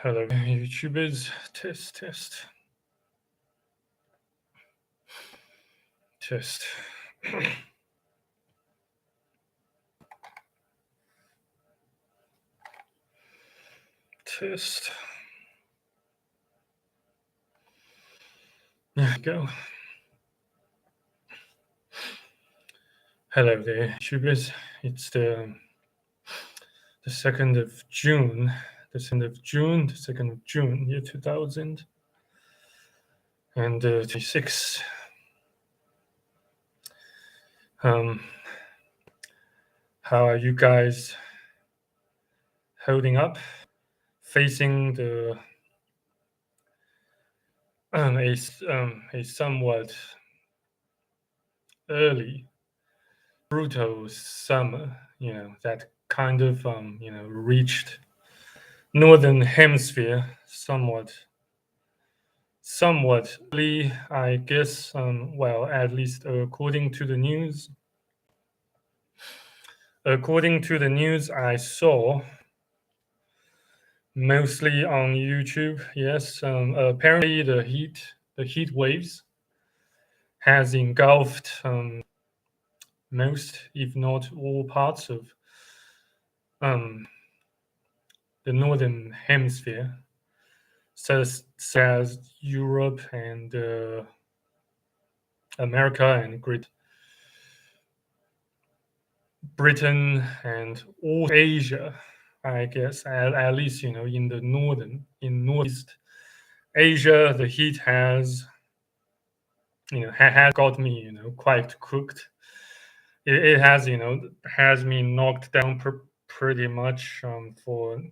Hello, YouTubers. Test, test, test. Test. There we go. Hello there, YouTubers. It's the 2nd of June. The 2nd of June, year 2026. How are you guys holding up? Facing the a somewhat early, brutal summer. That kind of reached northern hemisphere somewhat early, I guess. Well, at least according to the news. According to the news I saw, mostly on YouTube, yes. Apparently, the heat waves has engulfed most, if not all, parts of the northern hemisphere, such as Europe and America and Great Britain and all Asia, I guess. At least in the northeast Asia, the heat has has got me quite cooked. It has me knocked down pretty much for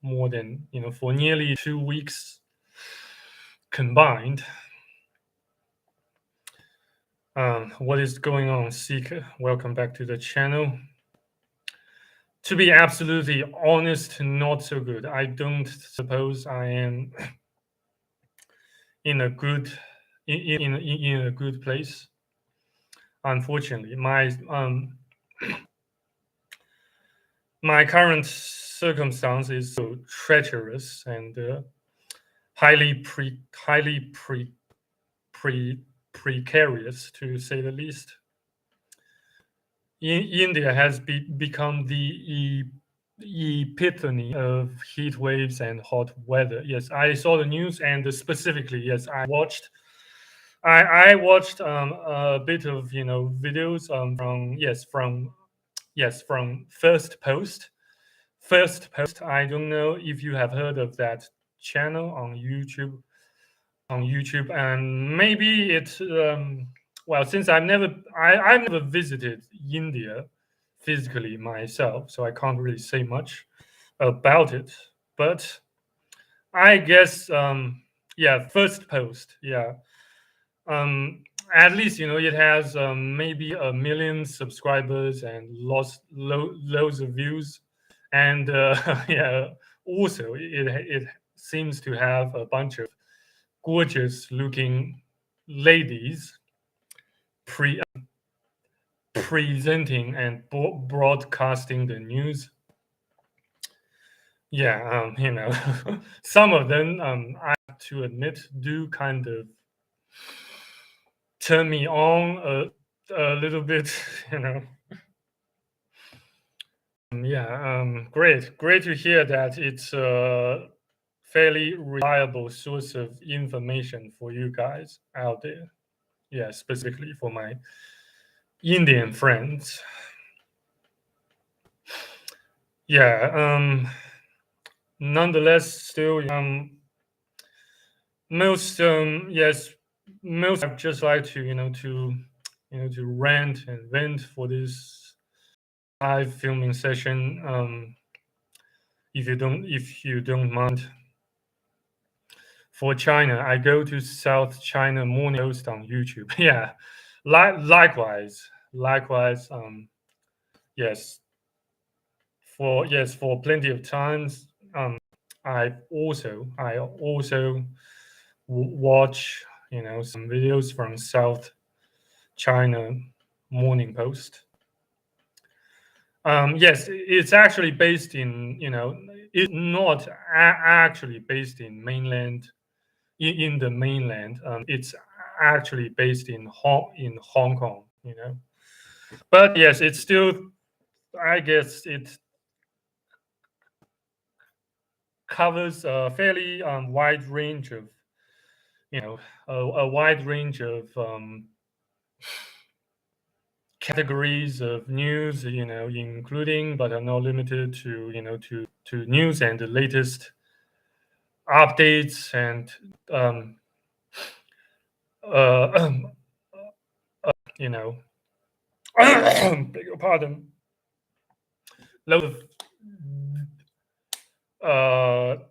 more than for nearly 2 weeks combined. What is going on, Seeker? Welcome back to the channel. To be absolutely honest, not so good. I don't suppose I am in a good place. Unfortunately, my current circumstance is so treacherous and highly precarious, to say the least. India has become the epitome of heat waves and hot weather. Yes, I saw the news, and specifically, yes, I watched a bit of videos from First Post. First Post. I don't know if you have heard of that channel on YouTube. And maybe it's well, since I've never visited India physically myself, so I can't really say much about it. But I guess First Post, yeah. At least it has maybe 1 million subscribers and loads of views, and yeah. Also, it seems to have a bunch of gorgeous looking ladies presenting and broadcasting the news. Yeah, some of them, I have to admit, do kind of turn me on a little bit. Yeah, great to hear that it's a fairly reliable source of information for you guys out there. Yeah, specifically for my Indian friends. Yeah, nonetheless, still, most I'd just like to rant and vent for this live filming session. If you don't mind. For China, I go to South China Morning Post on YouTube. Yeah, likewise. Yes, for plenty of times. I also watch some videos from South China Morning Post. Yes, it's actually based in is not actually based in the mainland. It's actually based in Hong Kong. But yes, it's still. I guess it covers a fairly wide range of a wide range of categories of news, including but are not limited to news and the latest updates and uh, you know beg your pardon, loads of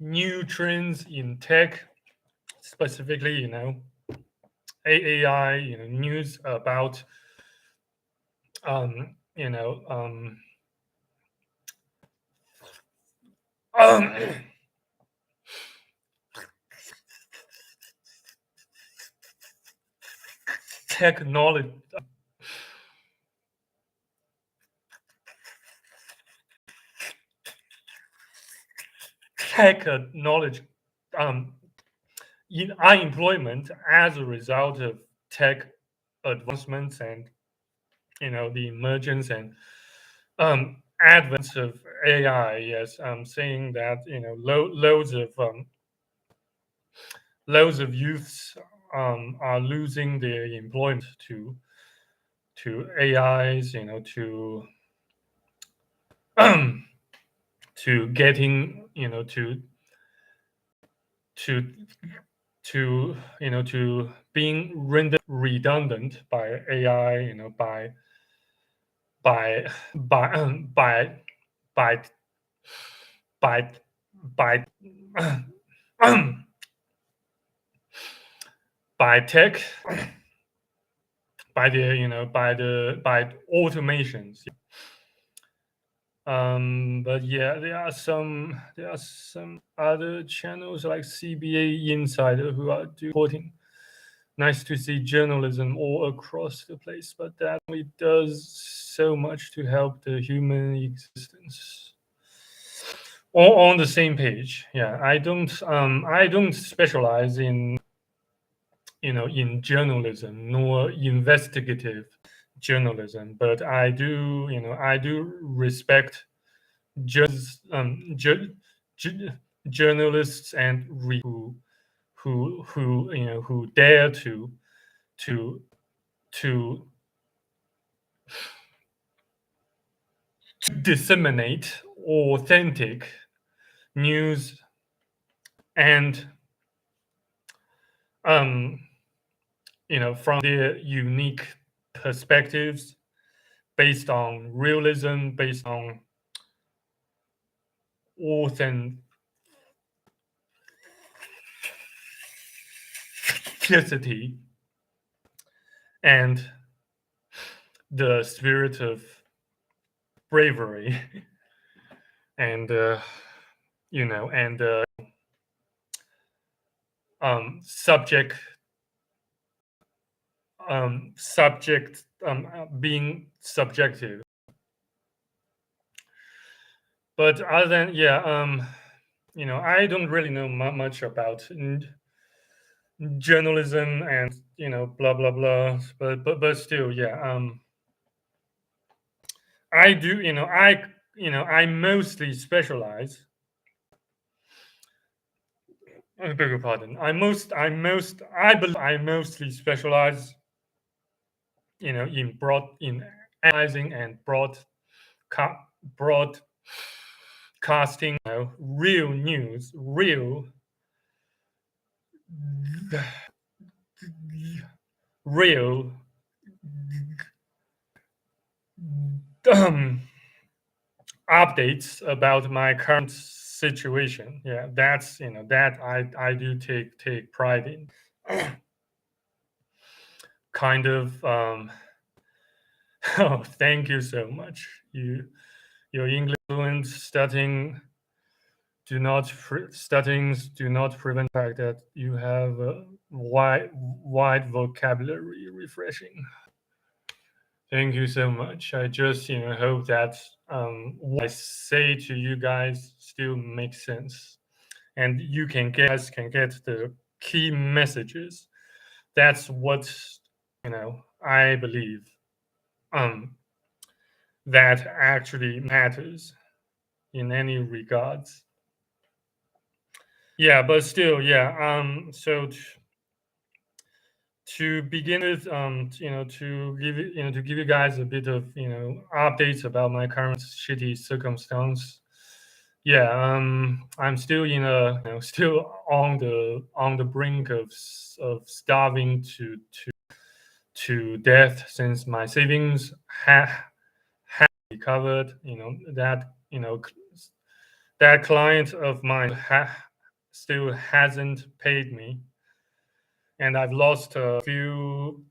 new trends in tech, specifically AI, news about um, you know um, technology tech knowledge in unemployment as a result of tech advancements and the emergence and advance of AI. Yes, I'm saying that loads of youths are losing their employment to AIs. To getting to to being rendered redundant by AI. By by by by by by by tech, by the by automations. But yeah, there are some other channels like CBA Insider who are reporting. Nice to see journalism all across the place, but that only does so much to help the human existence. All on the same page. Yeah, I don't specialize in in journalism nor investigative journalism, but I do respect just journalists and who dare to to disseminate authentic news and from their unique perspectives, based on realism, based on authenticity, and the spirit of bravery, and and subject being subjective. But other than I don't really know much about journalism and blah blah blah. But still, yeah. I do I mostly specialize. I beg your pardon. I believe I mostly specialize in analyzing and broadcasting real news, real updates about my current situation. Yeah, that's that I do take pride in. Kind of oh, thank you so much. Your English fluent stuttings do not prevent the fact that you have a wide vocabulary. Refreshing. Thank you so much. I just, hope that what I say to you guys still makes sense, and you can get the key messages. That's what I believe um, that actually matters in any regards. Yeah, but still, yeah. To begin with, to give you guys a bit of updates about my current shitty circumstance. Yeah, I'm still still on the brink of starving to death, since my savings have recovered. That client of mine still hasn't paid me, and I've lost a few.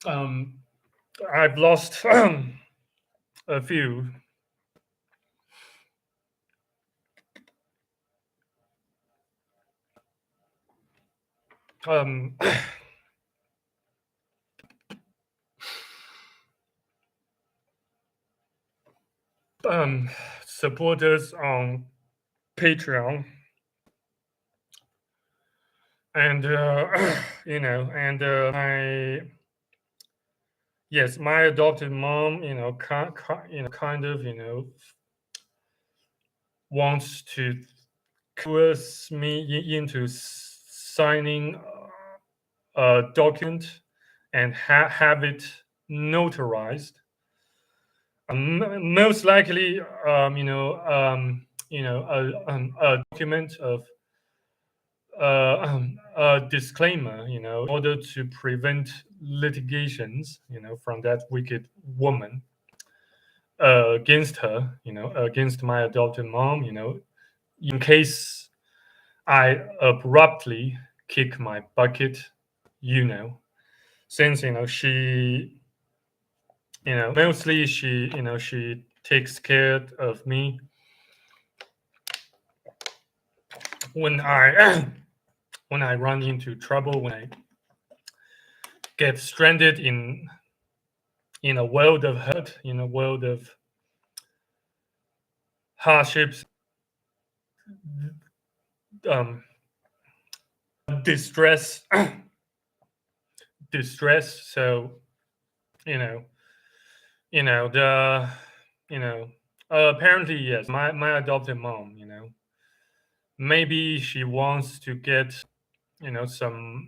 Um, I've lost a few. Um, um, supporters on Patreon, and my yes, my adopted mom, kind of, wants to coerce me into signing a document and have it notarized. Most likely, a document of a disclaimer, in order to prevent litigations, from that wicked woman against her, against my adopted mom, in case I abruptly kick my bucket, since she, mostly she takes care of me when I when I run into trouble, when I get stranded in a world of hurt, in a world of hardships, um, distress, distress. So you know, the you know, apparently yes, my adopted mom, maybe she wants to get some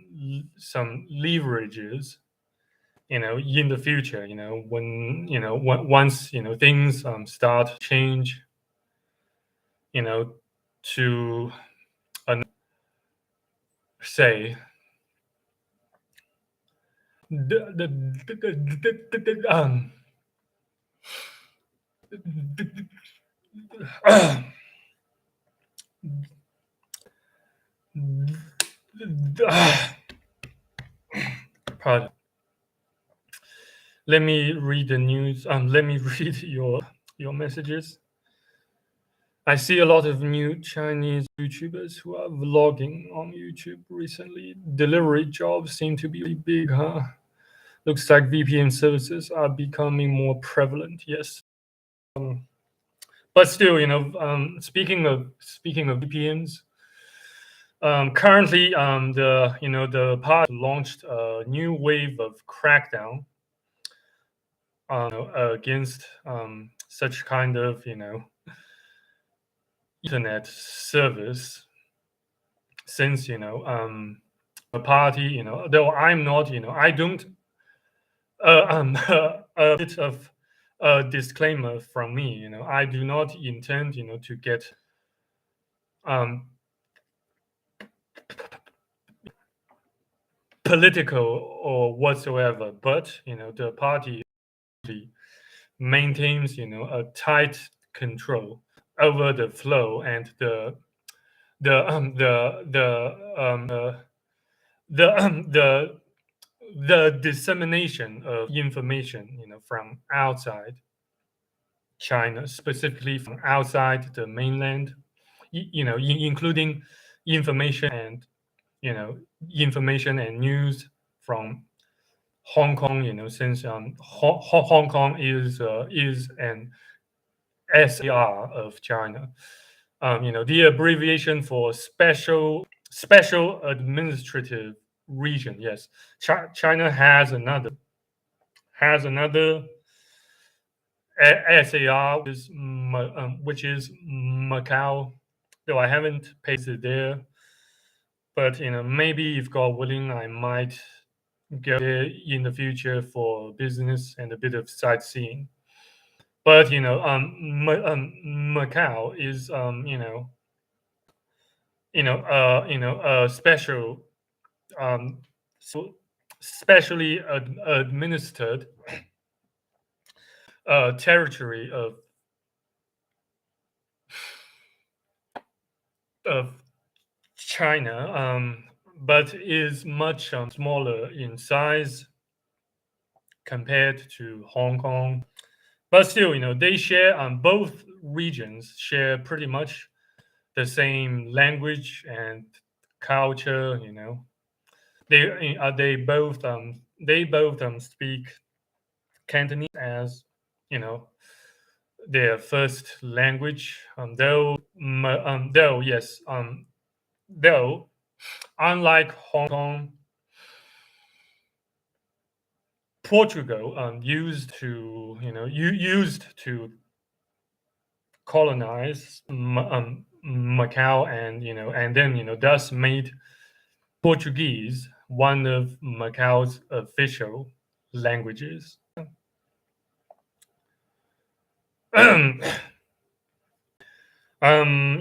leverages, in the future, when once things start to change, to say the pardon. Let me read the news. Let me read your messages. I see a lot of new Chinese YouTubers who are vlogging on YouTube recently. Delivery jobs seem to be big, huh? Looks like VPN services are becoming more prevalent. Yes, but still, speaking of VPNs, currently, the party launched a new wave of crackdown against such kind of internet service, since a party, though I'm not, I don't a bit of a disclaimer from me, I do not intend to get um political or whatsoever, but the party maintains a tight control over the flow and the the dissemination of information from outside China, specifically from outside the mainland, including information and information and news from Hong Kong, since Hong Kong is an SAR of China. The abbreviation for special administrative region. Yes, China has another SAR, which is Macau. Though I haven't pasted there, but maybe if God willing, I might go there in the future for business and a bit of sightseeing. But Macau is a special so specially administered territory of China, but is much smaller in size compared to Hong Kong. But still, they share both regions share pretty much the same language and culture. They both speak Cantonese as you know their first language. Though unlike Hong Kong, Portugal used to colonize Macau, and then thus made Portuguese one of Macau's official languages.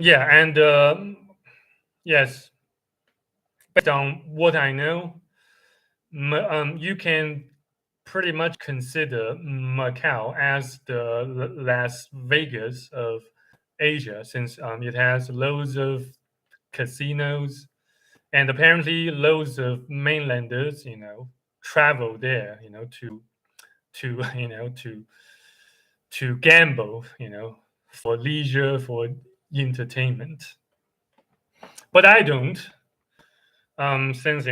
Yeah, and yes, based on what I know, you can pretty much consider Macau as the Las Vegas of Asia, since it has loads of casinos, and apparently loads of mainlanders, travel there, to to gamble, for leisure, for entertainment. But I don't, since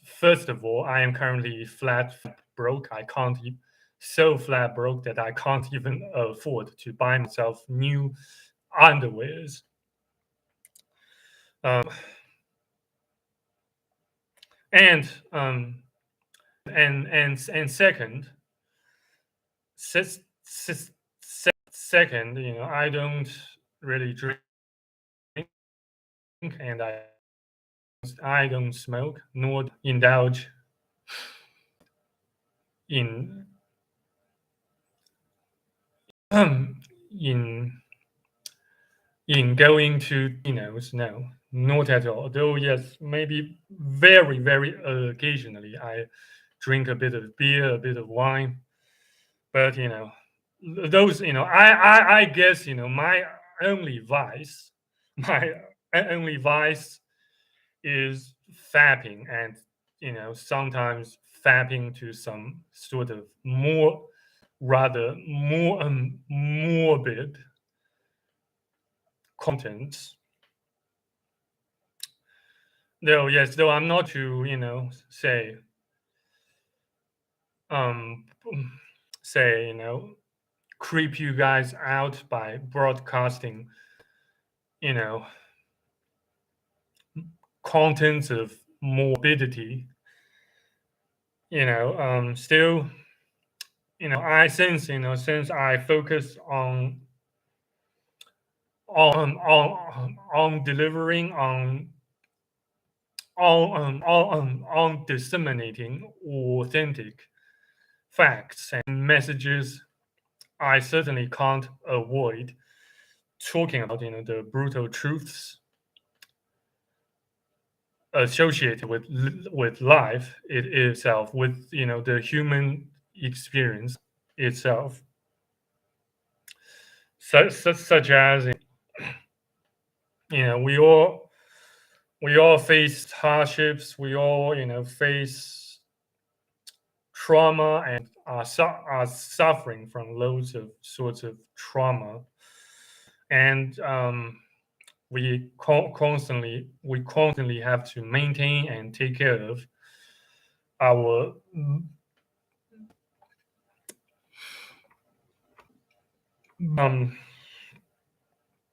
first of all, I am currently flat broke. I can't so flat broke that I can't even afford to buy myself new underwears. Um, and and second, sis, sis, second, I don't really drink, and I don't smoke nor indulge in in going to no, not at all. Though yes, maybe very very occasionally I drink a bit of beer, a bit of wine, but those I guess my only vice, my only vice is fapping, and sometimes fapping to some sort of more morbid content. Though I'm not to say um say creep you guys out by broadcasting you know contents of morbidity. Still, I since I focus on delivering on disseminating authentic facts and messages, I certainly can't avoid talking about the brutal truths associated with life itself, with the human experience itself, such as we all face hardships, we all face trauma, and are suffering from loads of sorts of trauma, and we constantly have to maintain and take care of our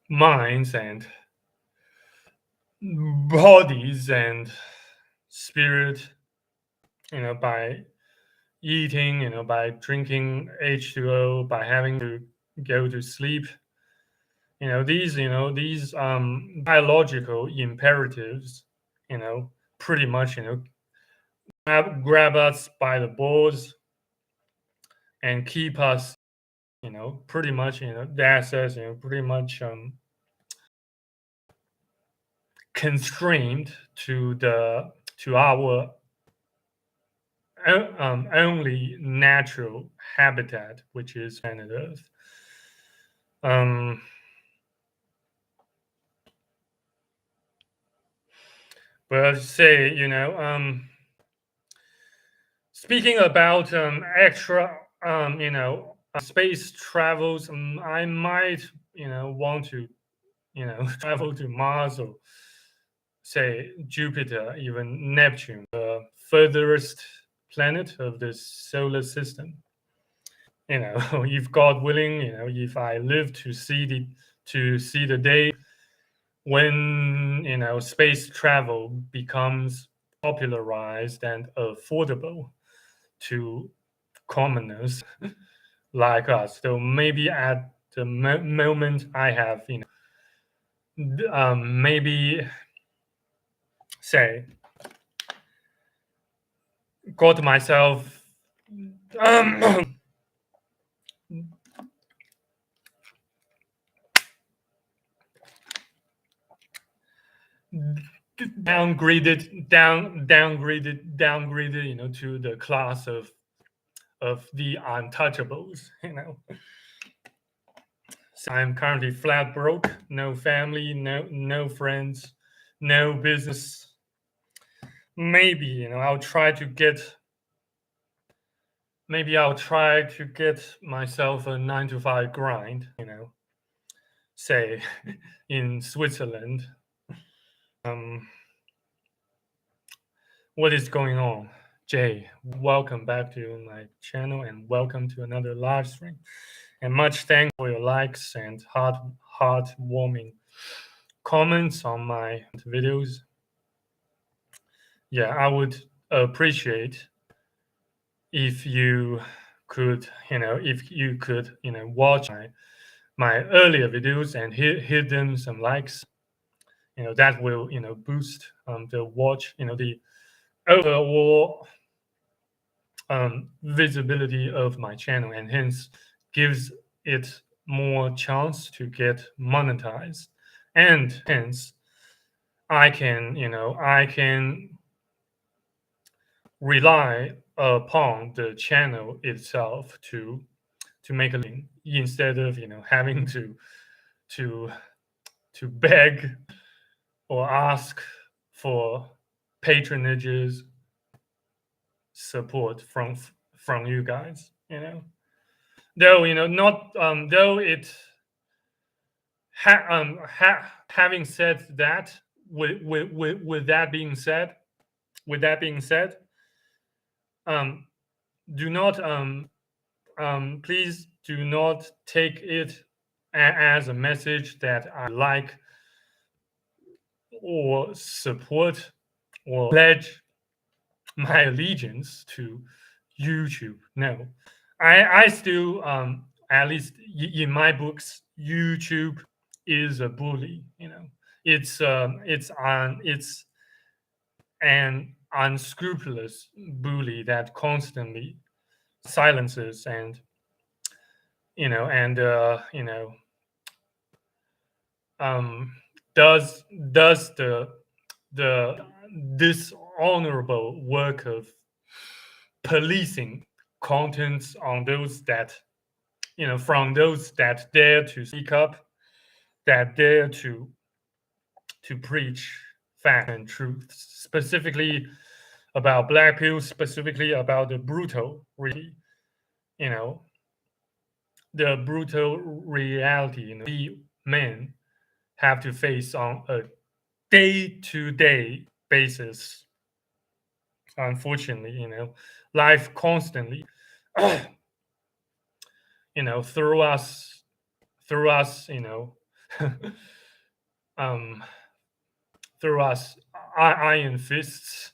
minds and bodies and spirit, by eating, by drinking H2O, by having to go to sleep. These biological imperatives, pretty much, grab us by the balls and keep us, pretty much, that says, pretty much constrained to our only natural habitat, which is planet Earth. But say, speaking about extra, space travels, I might, want to, travel to Mars or say Jupiter, even Neptune, the furthest planet of the solar system. If God willing, if I live to see the day when space travel becomes popularized and affordable to commoners like us. So maybe at the moment I have, maybe say got myself downgraded, to the class of the untouchables. So I'm currently flat broke, no family, no friends, no business. Maybe I'll try to get. Maybe I'll try to get myself a 9 to 5 grind. Say in Switzerland. What is going on? Jay, welcome back to my channel and welcome to another live stream. And much thanks for your likes and heartwarming comments on my videos. Yeah, I would appreciate if you could, watch my earlier videos and hit them some likes. That will, boost the watch, the overall visibility of my channel, and hence gives it more chance to get monetized, and hence I can rely upon the channel itself to make a living instead of having to beg or ask for patronages support from you guys. Though not though it having said that, with that being said, do not please do not take it as a message that I like or support or pledge my allegiance to YouTube. No, I still, at least in my books, YouTube is a bully. It's an unscrupulous bully that constantly silences and does the dishonorable work of policing contents on those that from those that dare to speak up, that dare to preach fact and truth, specifically about black people, specifically about the brutal the brutal reality we men have to face on a day-to-day basis unfortunately, life constantly, through us, um, through us iron fists.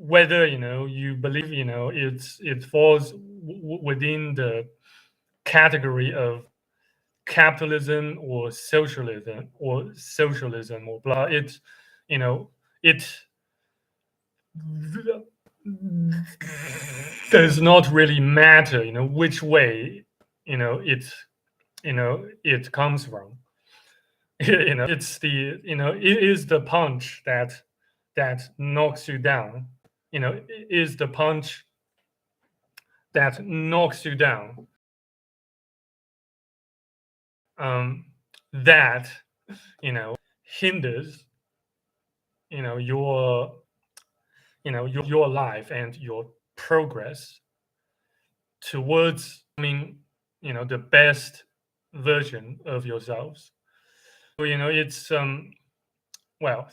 Whether you believe it falls within the category of capitalism or socialism or blah, you know it does not really matter which way it comes from. It's it is the punch that knocks you down. It is the punch that knocks you down, um that hinders your your life and your progress towards becoming the best version of yourselves. So, it's well,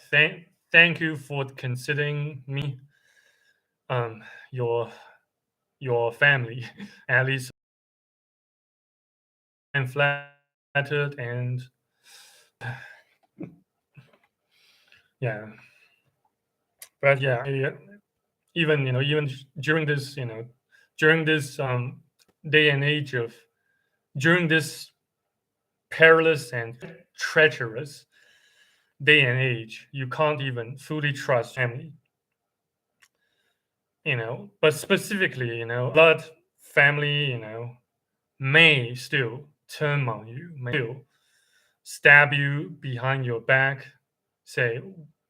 thank you for considering me, um your family. At least I'm flattered. And yeah, but yeah, even even during this during this day and age of during this perilous and treacherous day and age, you can't even fully trust family. But specifically, blood family, may still turn on you, may still stab you behind your back, say,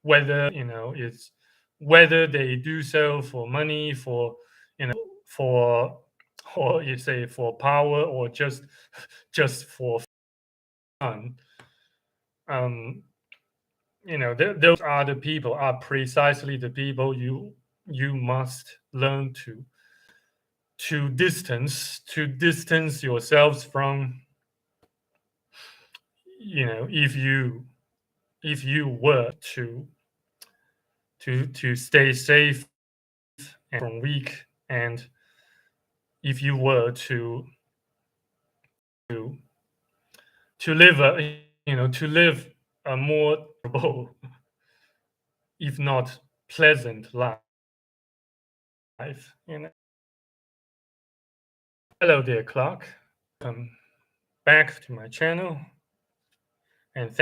whether it's whether they do so for money, for for or you say for power, or just for fun. um those are the people, are precisely the people you must learn to distance yourselves from. If you were to stay safe and from weak, and if you were to live to live a more comfortable, if not pleasant life. Hello there, Clark. Back to my channel, and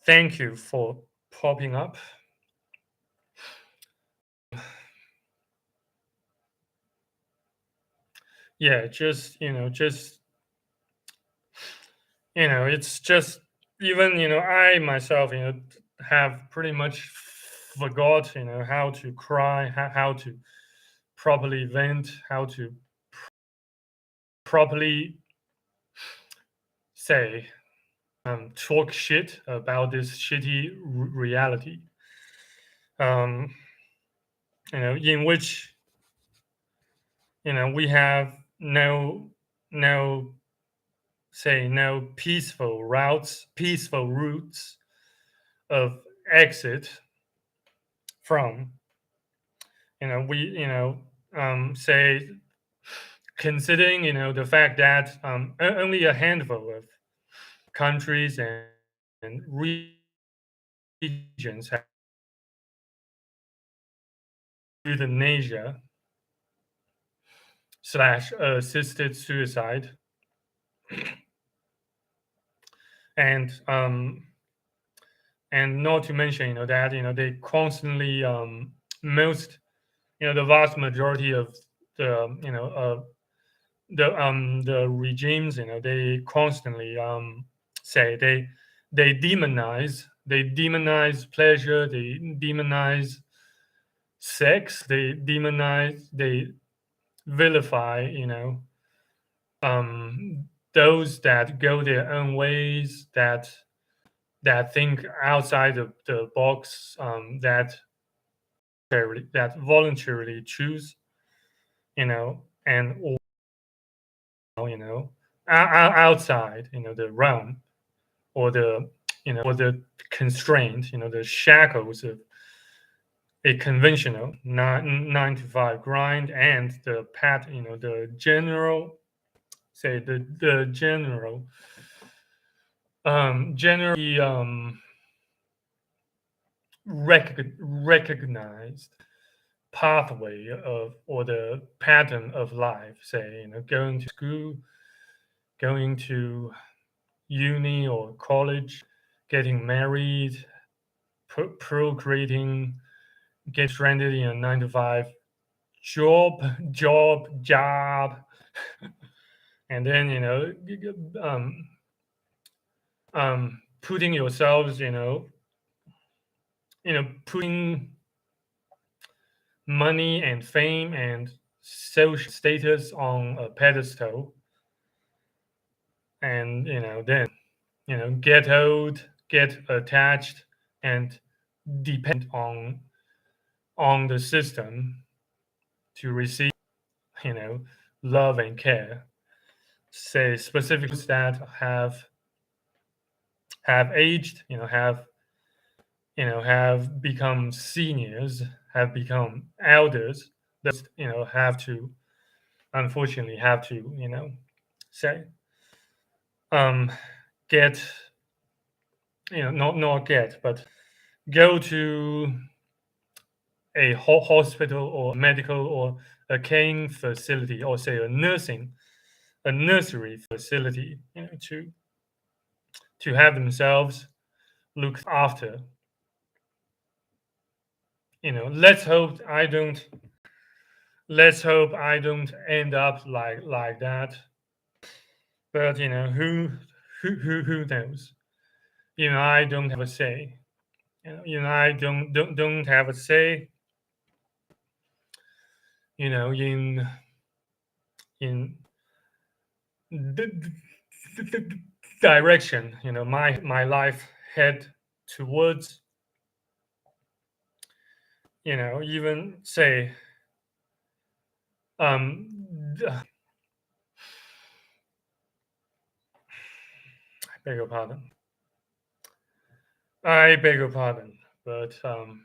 thank you for popping up. Yeah, it's just, even I myself have pretty much forgot how to cry, how to properly vent, how to properly say, talk shit about this shitty reality, um in which we have no no peaceful routes of exit from. We say, considering the fact that only a handful of countries and regions have euthanasia slash assisted suicide, and not to mention that they constantly, most the vast majority of the the regimes, they constantly say, they demonize pleasure, they demonize sex, they vilify those that go their own ways, that think outside of the box, that voluntarily choose, and outside the realm, or the or the constraint, the shackles of a conventional nine to five grind, and the the general, say the generally recognized pathway of, or the pattern of life, say, going to school, going to uni or college, getting married, procreating, get stranded in a 9 to 5 job, and then putting yourselves, putting money and fame and social status on a pedestal, and then get old, get attached, and depend on the system to receive you know love and care. Say specifically that have aged, have become seniors, have become elders. Those have to, unfortunately, have to say um get, not get, but go to a hospital or medical or a caring facility, or say a nursery facility, to have themselves looked after. Let's hope I don't end up like that. But who knows? I don't have a say. I don't have a say. In the direction my life head towards. Even say I beg your pardon. I beg your pardon, but um,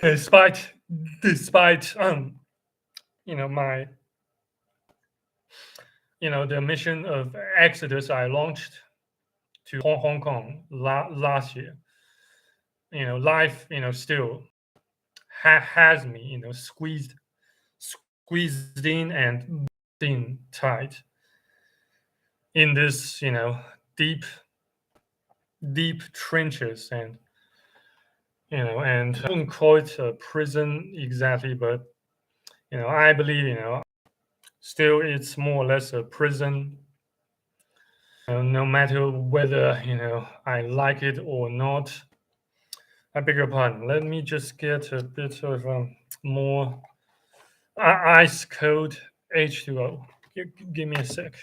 despite despite my the mission of Exodus I launched to Hong Kong last year, life still has me squeezed in and in tight in this deep trenches, and I wouldn't call it a prison exactly, but I believe still it's more or less a prison. No matter whether I like it or not. I beg your pardon. Let me just get a bit of more ice cold H2O. Give me a sec.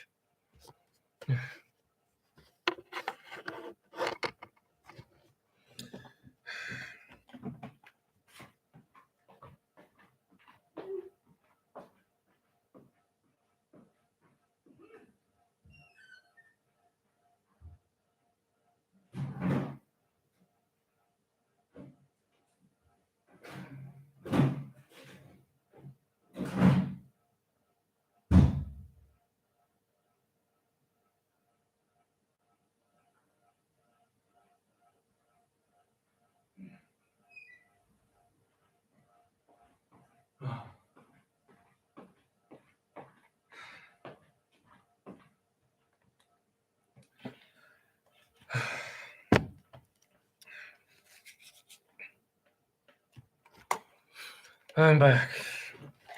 I'm back.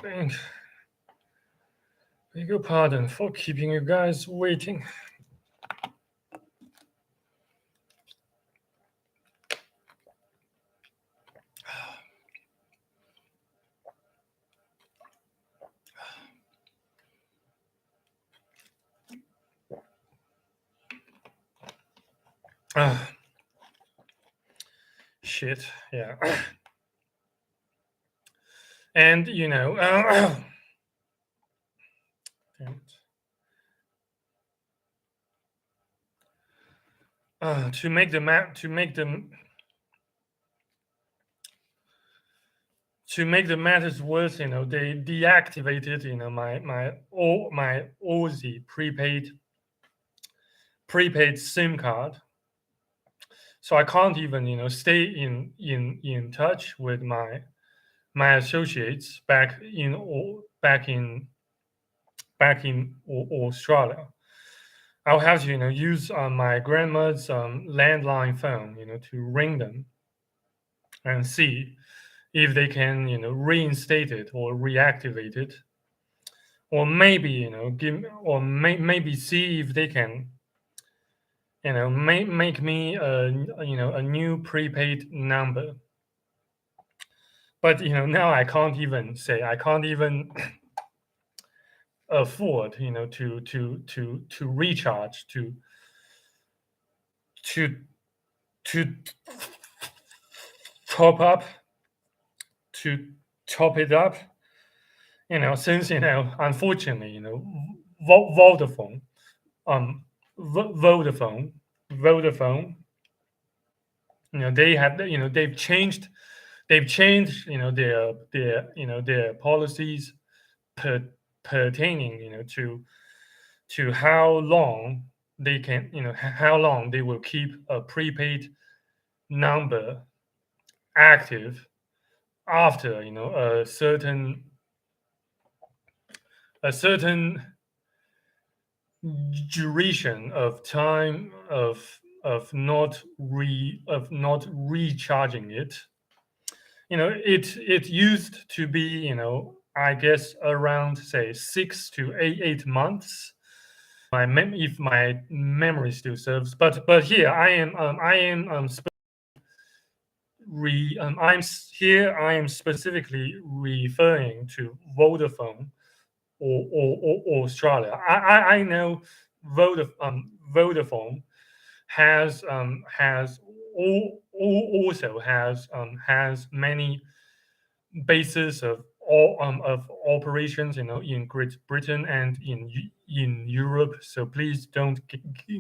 Thanks. Beg your pardon for keeping you guys waiting. Shit. Yeah. And to make the map to make the matters worse, they deactivated, my Aussie prepaid SIM card, so I can't even stay in touch with my associates back in Australia. I'll have to use my grandma's landline phone to ring them and see if they can reinstate it or reactivate it, or maybe maybe see if they can make me a new prepaid number. But now I can't even afford to recharge to to top up to top it up, since unfortunately Vodafone um Vodafone Vodafone they have they've changed their policies per, pertaining to how long they can how long they will keep a prepaid number active after a certain duration of time of not recharging it. It used to be I guess around say 6 to 8 months, if my memory still serves. But here I am here I am specifically referring to Vodafone or Australia. I know Vodafone has also has many bases of operations in Great Britain and in Europe. So please don't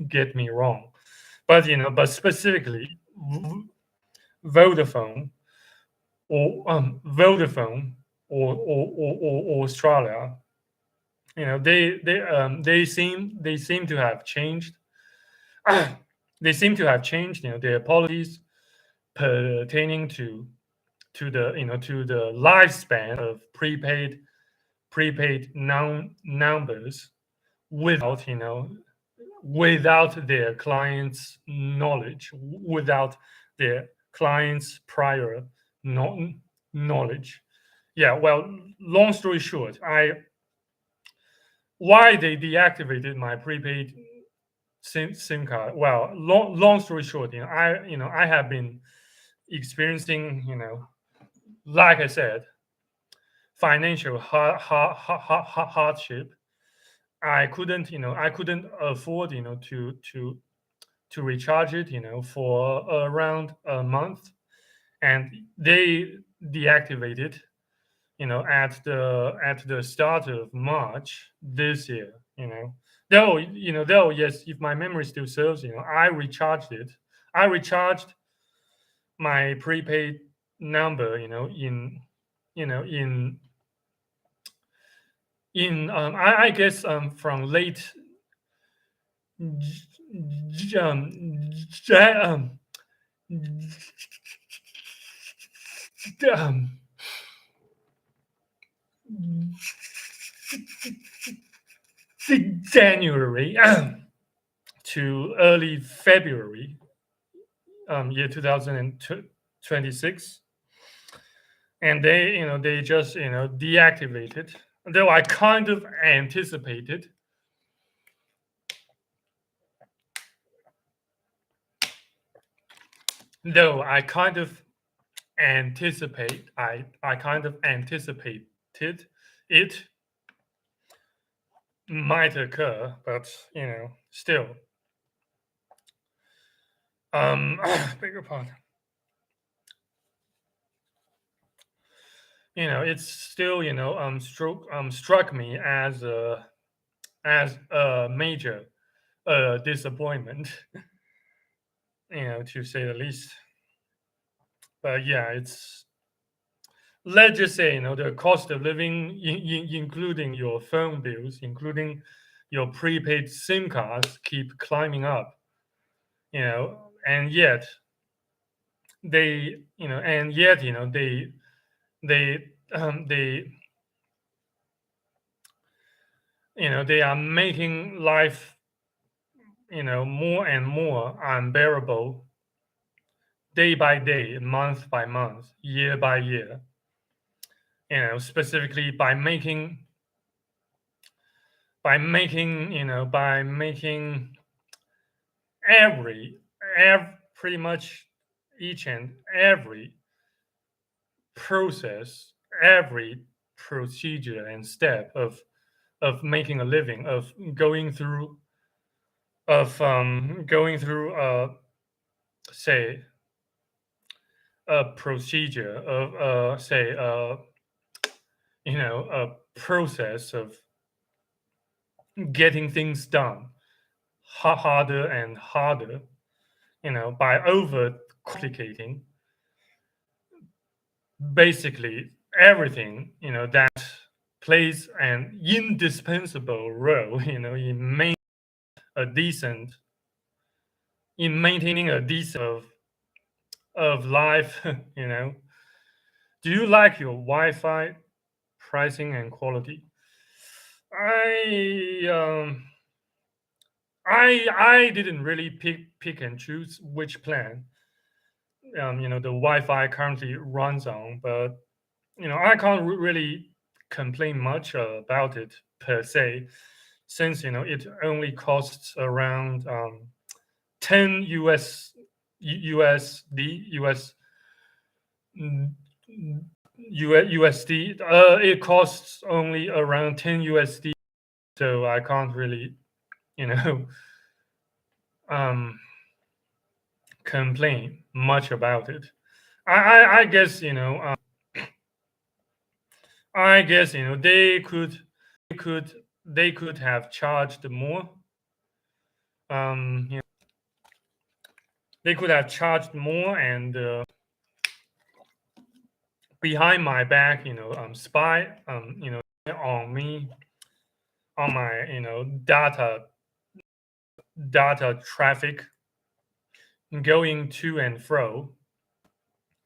get me wrong. But specifically Vodafone Vodafone or Australia, they seem to have changed. They seem to have changed their policies pertaining to the lifespan of prepaid numbers without without their clients' knowledge, without their clients' prior knowledge. Yeah, well, long story short, why they deactivated my prepaid SIM card. Well, long story short, I have been experiencing like I said, financial hardship. I couldn't afford to recharge it for around a month, and they deactivated at the start of March this year. Though yes, if my memory still serves, I recharged it. I recharged my prepaid number, you know in I guess from late J- um, January to early February, year 2026, and they just deactivated. Though I kind of anticipated, though I kind of I kind of anticipated it might occur, but still. Beg your pardon. it's still struck me as a major disappointment, to say the least. But yeah, it's let's just say the cost of living, including your phone bills, including your prepaid SIM cards, keep climbing up. And yet they they they are making life more and more unbearable, day by day, month by month, year by year. Specifically by making every pretty much each and every process, every procedure and step of making a living, of going through say a procedure of say a process of getting things done harder and harder, by over complicating basically everything, that plays an indispensable role, a decent in maintaining a decent of life. Do you like your Wi-Fi pricing and quality? I I didn't really pick and choose which plan the Wi-Fi currently runs on, but I can't really complain much about it per se, since it only costs around 10 USD US mm, USD. It costs only around 10 USD, so I can't really you know um complain much about it. I guess I guess could they could have charged more. Um, you know, they could have charged more and behind my back, spy, on me, on my, data traffic going to and fro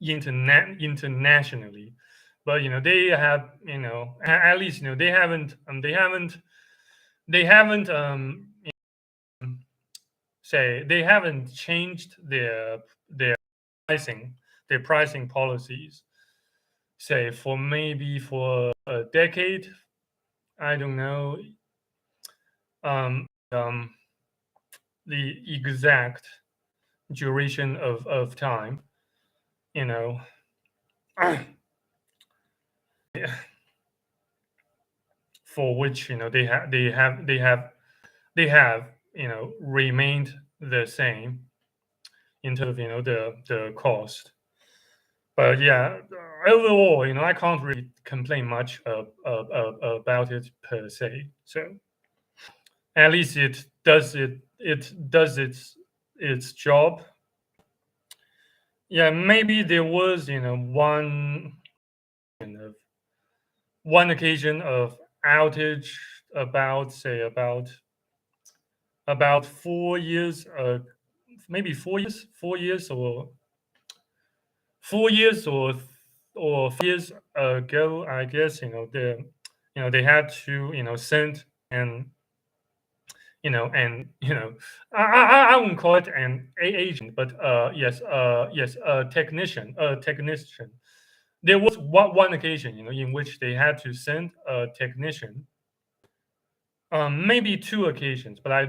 internationally. But they have, at least they haven't say they haven't changed their pricing their pricing policies, say for maybe for a decade. I don't know um, the exact duration of time, you know for which they have remained the same in terms of the cost. But yeah, overall, I can't really complain much about it per se. So at least it does its job. Yeah, maybe there was one occasion of outage about say about 4 years, maybe 4 years or 4 years or 5 years ago. I guess they had to send and I wouldn't call it an agent, but yes, a technician. There was one occasion in which they had to send a technician. Maybe two occasions, but I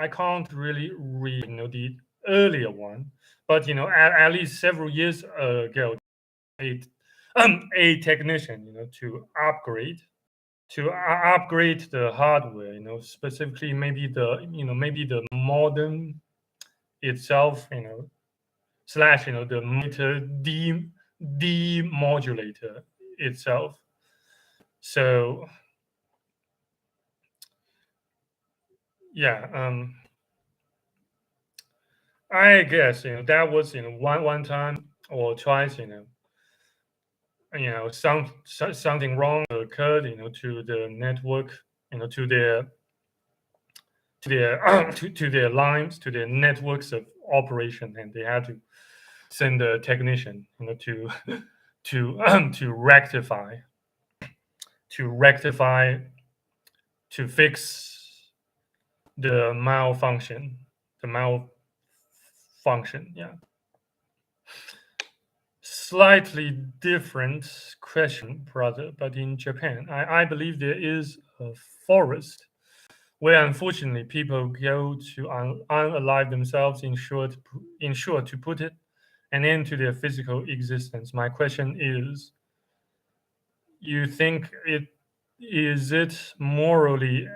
can't really read the earlier one. But at least several years ago, a technician to upgrade the hardware, specifically maybe the modem itself, slash the monitor demodulator itself. So yeah, I guess that was one time or twice, something wrong occurred, to the network, to their to their lines, to their networks of operation, and they had to send a technician, to to rectify, to fix the malfunction, the malfunction. Yeah. Slightly different question, brother, but in Japan, I believe there is a forest where unfortunately people go to unalive themselves in short to put it an end to their physical existence. My question is, you think it morally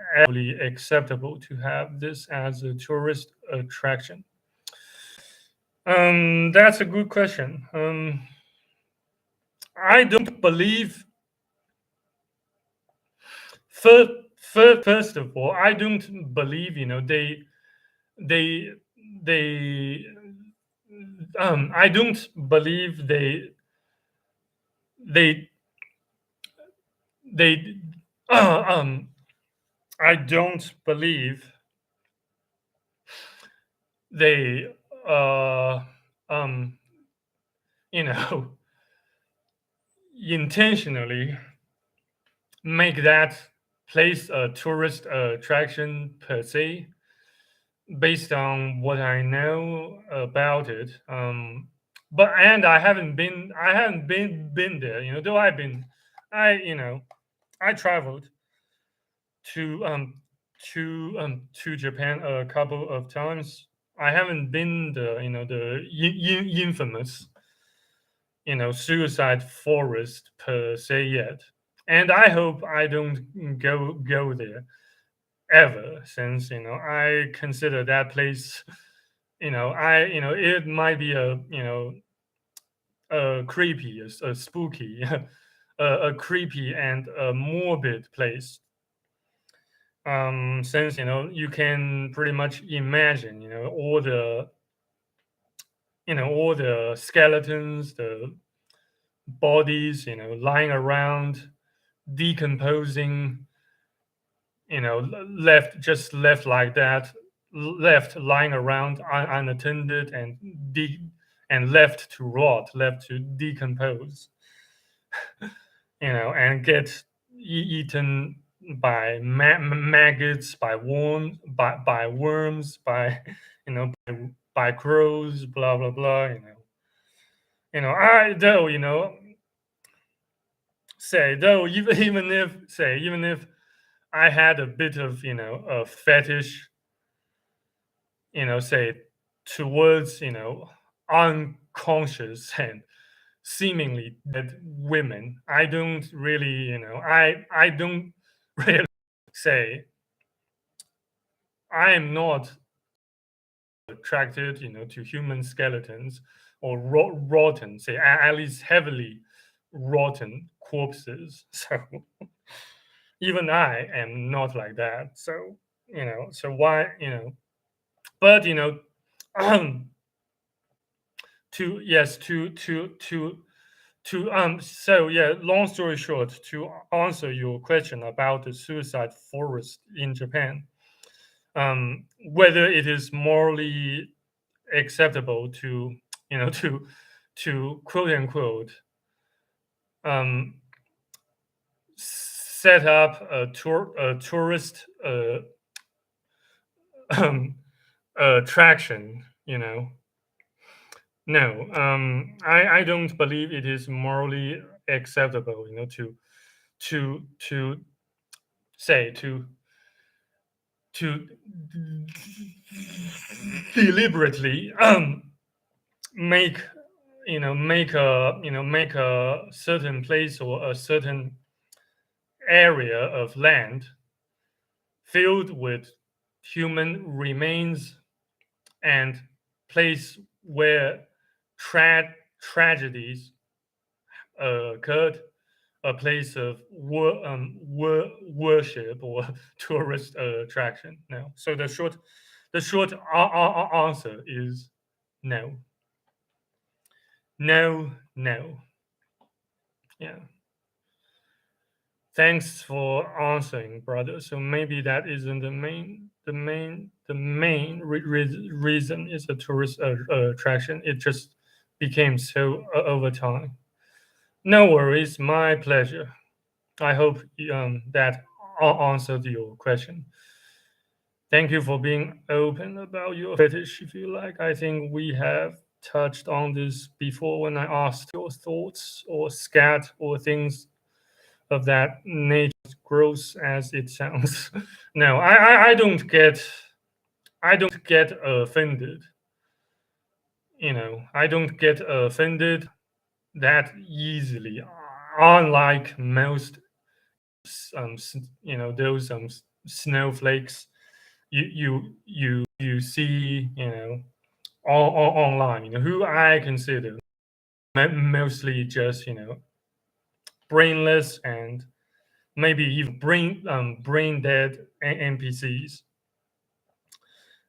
acceptable to have this as a tourist attraction? That's a good question. I don't believe. First, first of all, I don't believe they they I don't believe they they I don't believe they uh um you know intentionally make that place a tourist attraction per se, based on what I know about it. But and I haven't been there. Though I traveled to to Japan a couple of times. I haven't been the infamous suicide forest per se yet, and I hope I don't go there ever, since I consider that place, it might be a creepy, a spooky, a creepy and a morbid place. Since you can pretty much imagine all the skeletons, the bodies, lying around, decomposing, left like that, left lying around unattended, and left to rot, left to decompose, and get eaten by maggots, by worms, by by crows, blah blah blah. I though say though even if I had a bit of a fetish, say, towards unconscious and seemingly dead women. I don't really, I don't really say I am not attracted, to human skeletons or rotten, say, at least heavily rotten corpses. So even I am not like that. So so why but to yes to so yeah, long story short, to answer your question about the suicide forest in Japan, whether it is morally acceptable to quote unquote um set up a tourist um, attraction, no, I don't believe it is morally acceptable, to say to deliberately make make a certain place or a certain area of land filled with human remains, and place where tragedies occurred, a place of worship or tourist attraction. No. So the short answer is no. No, no. Yeah. Thanks for answering, brother. So maybe that isn't the main reason is a tourist attraction. It just became so over time. No worries, my pleasure. I hope that answered your question. Thank you for being open about your fetish, if you like. I think we have touched on this before when I asked your thoughts or scat or things of that nature, gross as it sounds. No, I don't get offended. I don't get offended that easily. Unlike most, those snowflakes you see, online, who I consider mostly just brainless and maybe even brain dead NPCs.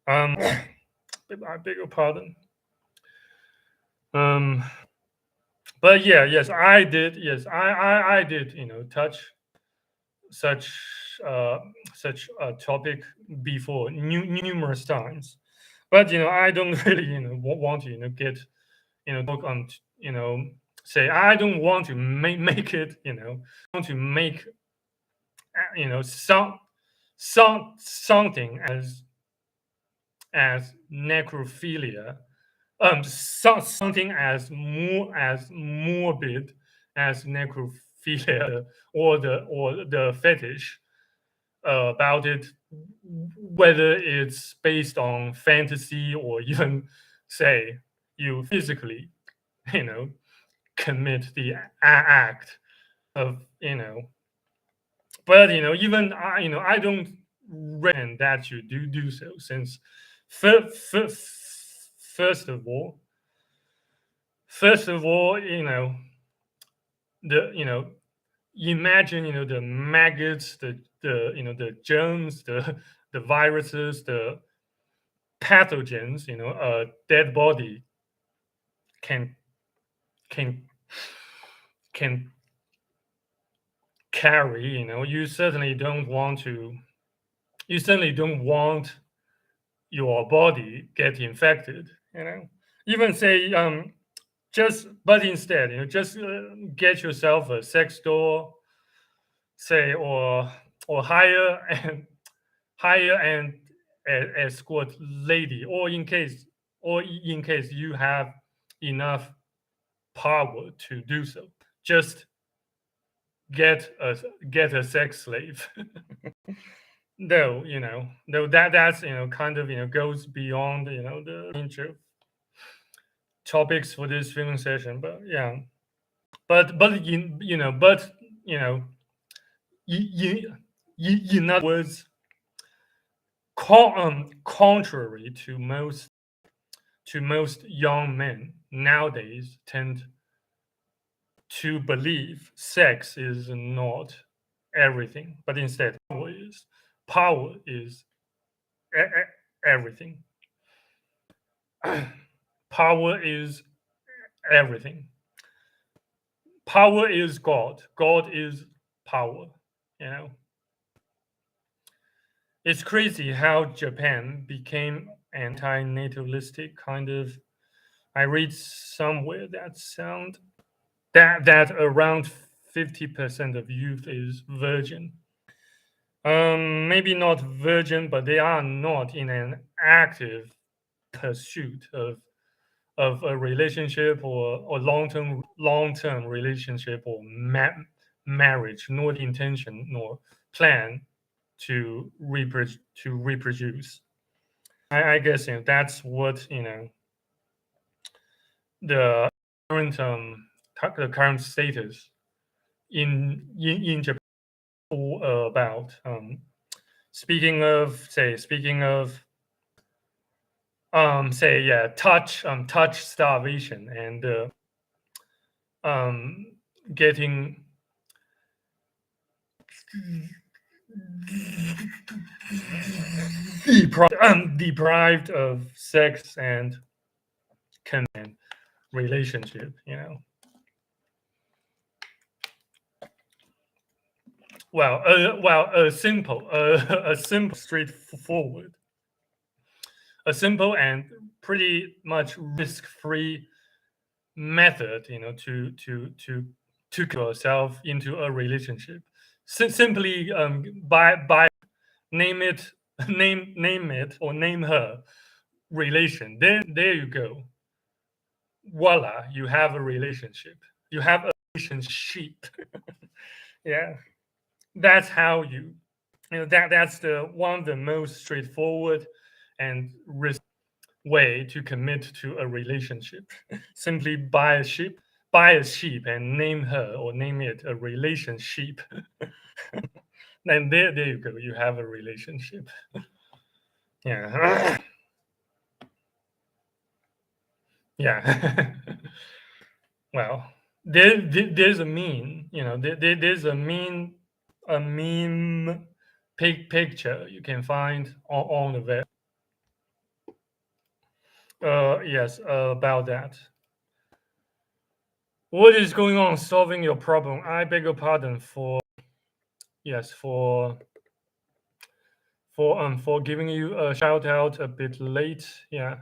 I beg your pardon. But yeah, yes, I did. Yes, I did. Touch such uh, such a topic before numerous times. But I don't really want to get talk on say I don't want to make it want to make something as necrophilia, something as morbid as necrophilia or the fetish about it, whether it's based on fantasy or even say you physically you know commit the act of but even I don't recommend that you do so, since fir- fir- first of all the imagine the maggots, the germs, the viruses, the pathogens a dead body can can can carry. You certainly don't want your body get infected. Even say just but instead just get yourself a sex doll, say, or hire an escort lady, or in case you have enough power to do so, just get a sex slave. Though that's kind of goes beyond the range of topics for this filming session. But yeah, but you know you, in other words, contrary to most young men nowadays tend to believe sex is not everything, but instead power is everything. Power is everything. Power is God. God is power. You know, it's crazy how Japan became anti-natalistic kind of. I read somewhere that around 50% of youth is virgin. Maybe not virgin, but they are not in an active pursuit of a relationship or long term relationship or marriage, nor the intention nor plan to reproduce. I guess that's what the current the current status in Japan all about. Speaking of say, yeah, touch starvation and um getting deprived of sex and relationship, well, a simple, straightforward, a simple and pretty much risk-free method, to get yourself into a relationship. Simply by name it, name it or name her relation. Then there you go. Voila, you have a relationship. You have a relationship. Yeah, that's how that's the one of the most straightforward and risk way to commit to a relationship. Simply buy a sheep and name her or name it a relationship. And there you go. You have a relationship. Yeah. Yeah. Well, there's a meme, there's a meme picture you can find on the web. Yes, about that. What is going on solving your problem? I beg your pardon for, yes, for giving you a shout out a bit late. Yeah.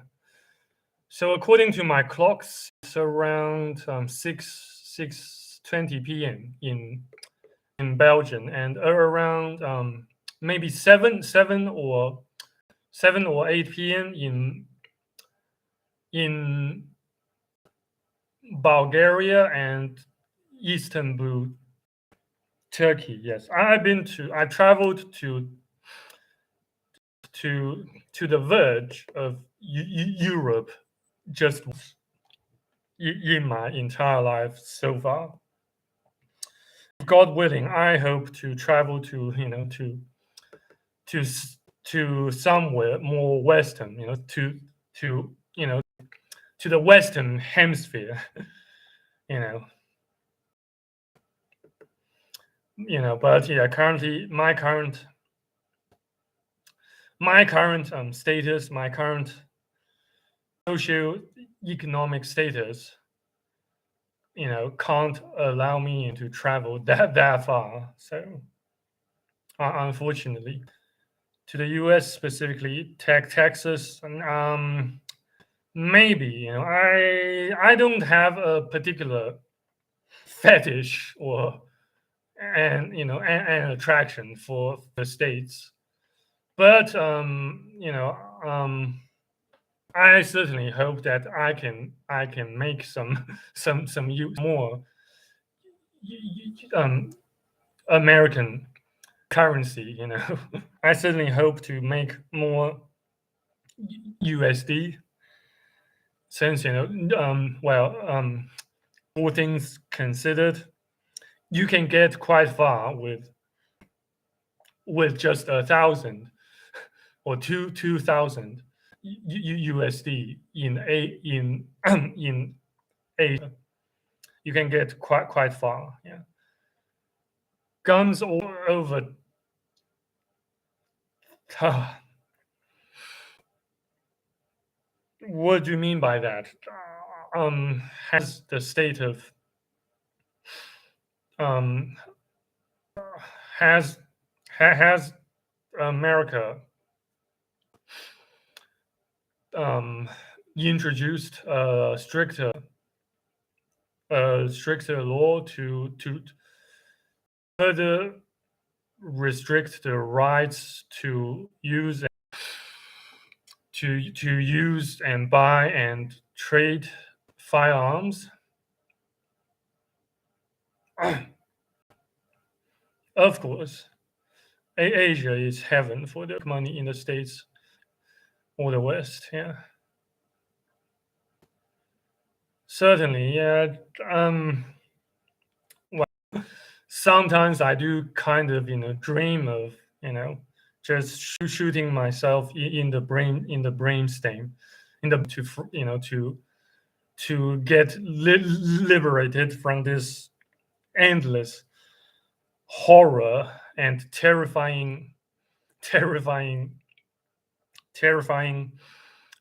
So according to my clocks, it's around 6:20 p.m. in Belgium, and around maybe 7 or 8 p.m. in Bulgaria and Istanbul, Turkey. Yes, I traveled to the verge of Europe just once in my entire life so far. God willing, I hope to travel to to to somewhere more western, to to the western hemisphere. you know but yeah, currently my current status, my current socio economic status, can't allow me to travel that far. So unfortunately, to the US, specifically Texas, maybe, I don't have a particular fetish or an attraction for the states, but I certainly hope that I can make some some use more American currency. I certainly hope to make more USD, since all things considered, you can get quite far with just 1,000 or 2,000 USD in Asia. You can get quite far. Yeah, guns all over. What do you mean by that? Has the state of has has America introduced a stricter law to further restrict the rights to use and buy and trade firearms? Of course, Asia is heaven for the money in the States or the West. Yeah, certainly. Yeah. Well, sometimes I do kind of dream of just shooting myself in the brainstem, to get liberated from this endless horror and terrifying, terrifying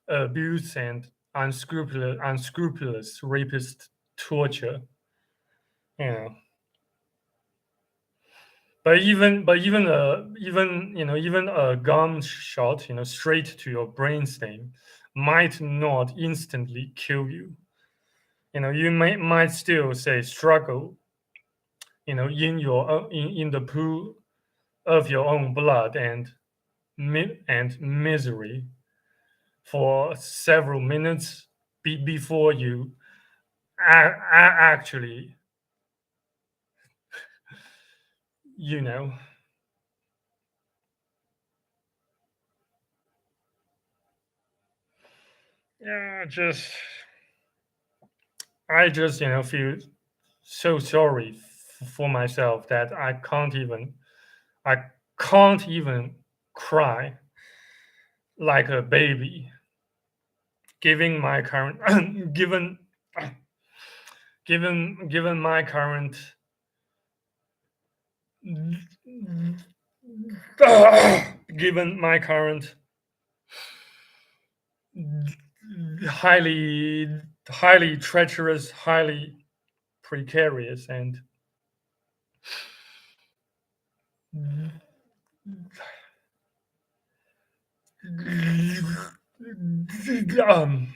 abuse and unscrupulous rapist torture. You know, even a gunshot, straight to your brainstem, might not instantly kill you. You might still say struggle, in the pool of your own blood and misery for several minutes before you actually, you know, yeah, I just, feel so sorry for myself that I can't even cry like a baby, given my current, given my current, given my current highly treacherous, highly precarious, and um,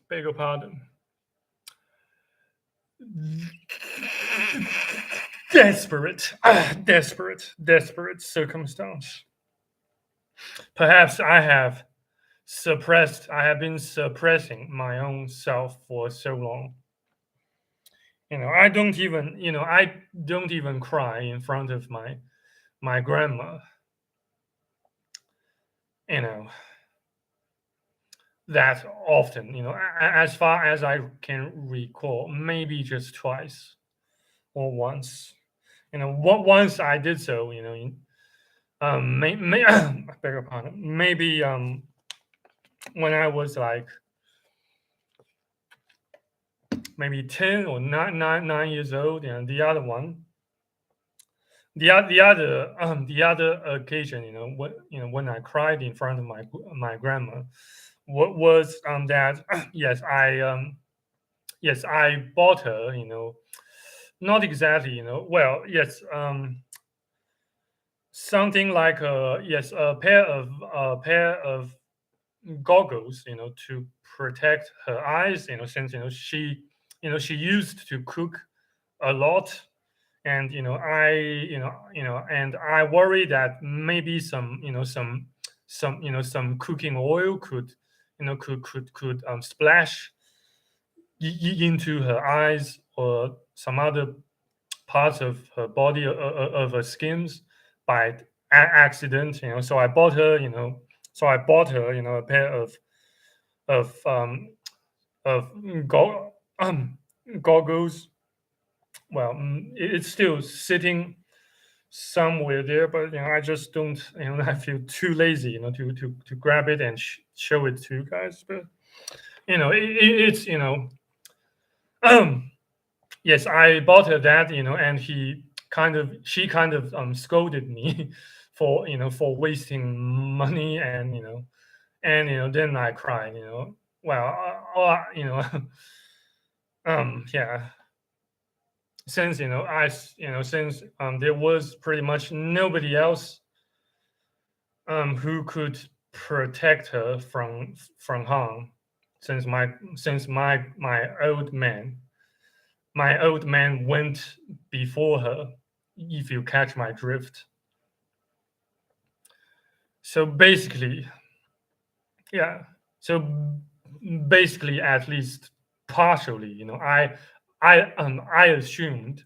beg your pardon, desperate circumstance. Perhaps I have been suppressing my own self for so long. I don't even cry in front of my grandma. You know, that often. As far as I can recall, maybe just twice or once. Once I did so. I beg your pardon. Maybe when I was like maybe 10 or 9 years old, and the other occasion, when I cried in front of my grandma, what was that yes, I bought her, not exactly, well, yes, something like a pair of goggles, to protect her eyes, since she used to cook a lot, and and I worry that maybe some cooking oil could splash into her eyes or some other parts of her body, of her skins, by accident. So I bought her, a pair of of go- um, goggles. Well, it's still sitting somewhere there, but I just don't, I feel too lazy, to grab it and show it to you guys. But it's um yes, I bought her that, and she kind of scolded me for wasting money, and then I cried. Well, yeah, since since there was pretty much nobody else who could protect her from harm, since my old man went before her, if you catch my drift. So basically, yeah. So basically, at least partially, I assumed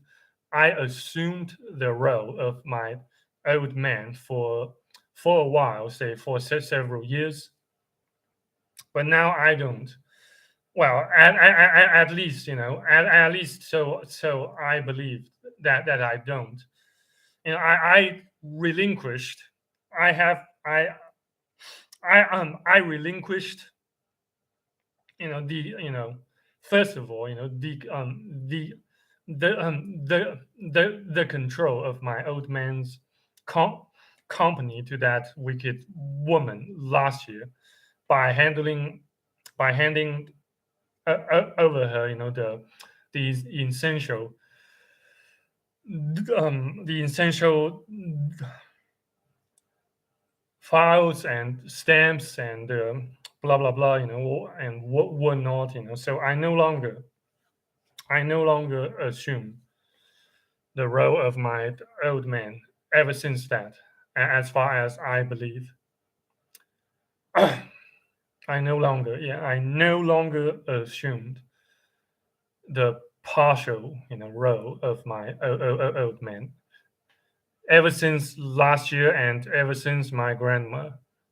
the role of my old man for a while, say for several years, but now I don't. Well, at least, at least, so I believe that I don't. I relinquished. I have I relinquished first of all, the control of my old man's com- company to that wicked woman last year by handing over her, these essential the essential files and stamps and blah blah blah, and what not, So I no longer assume the role of my old man ever since that, as far as I believe. I no longer assumed the partial, role of my old man ever since last year, and ever since my grandma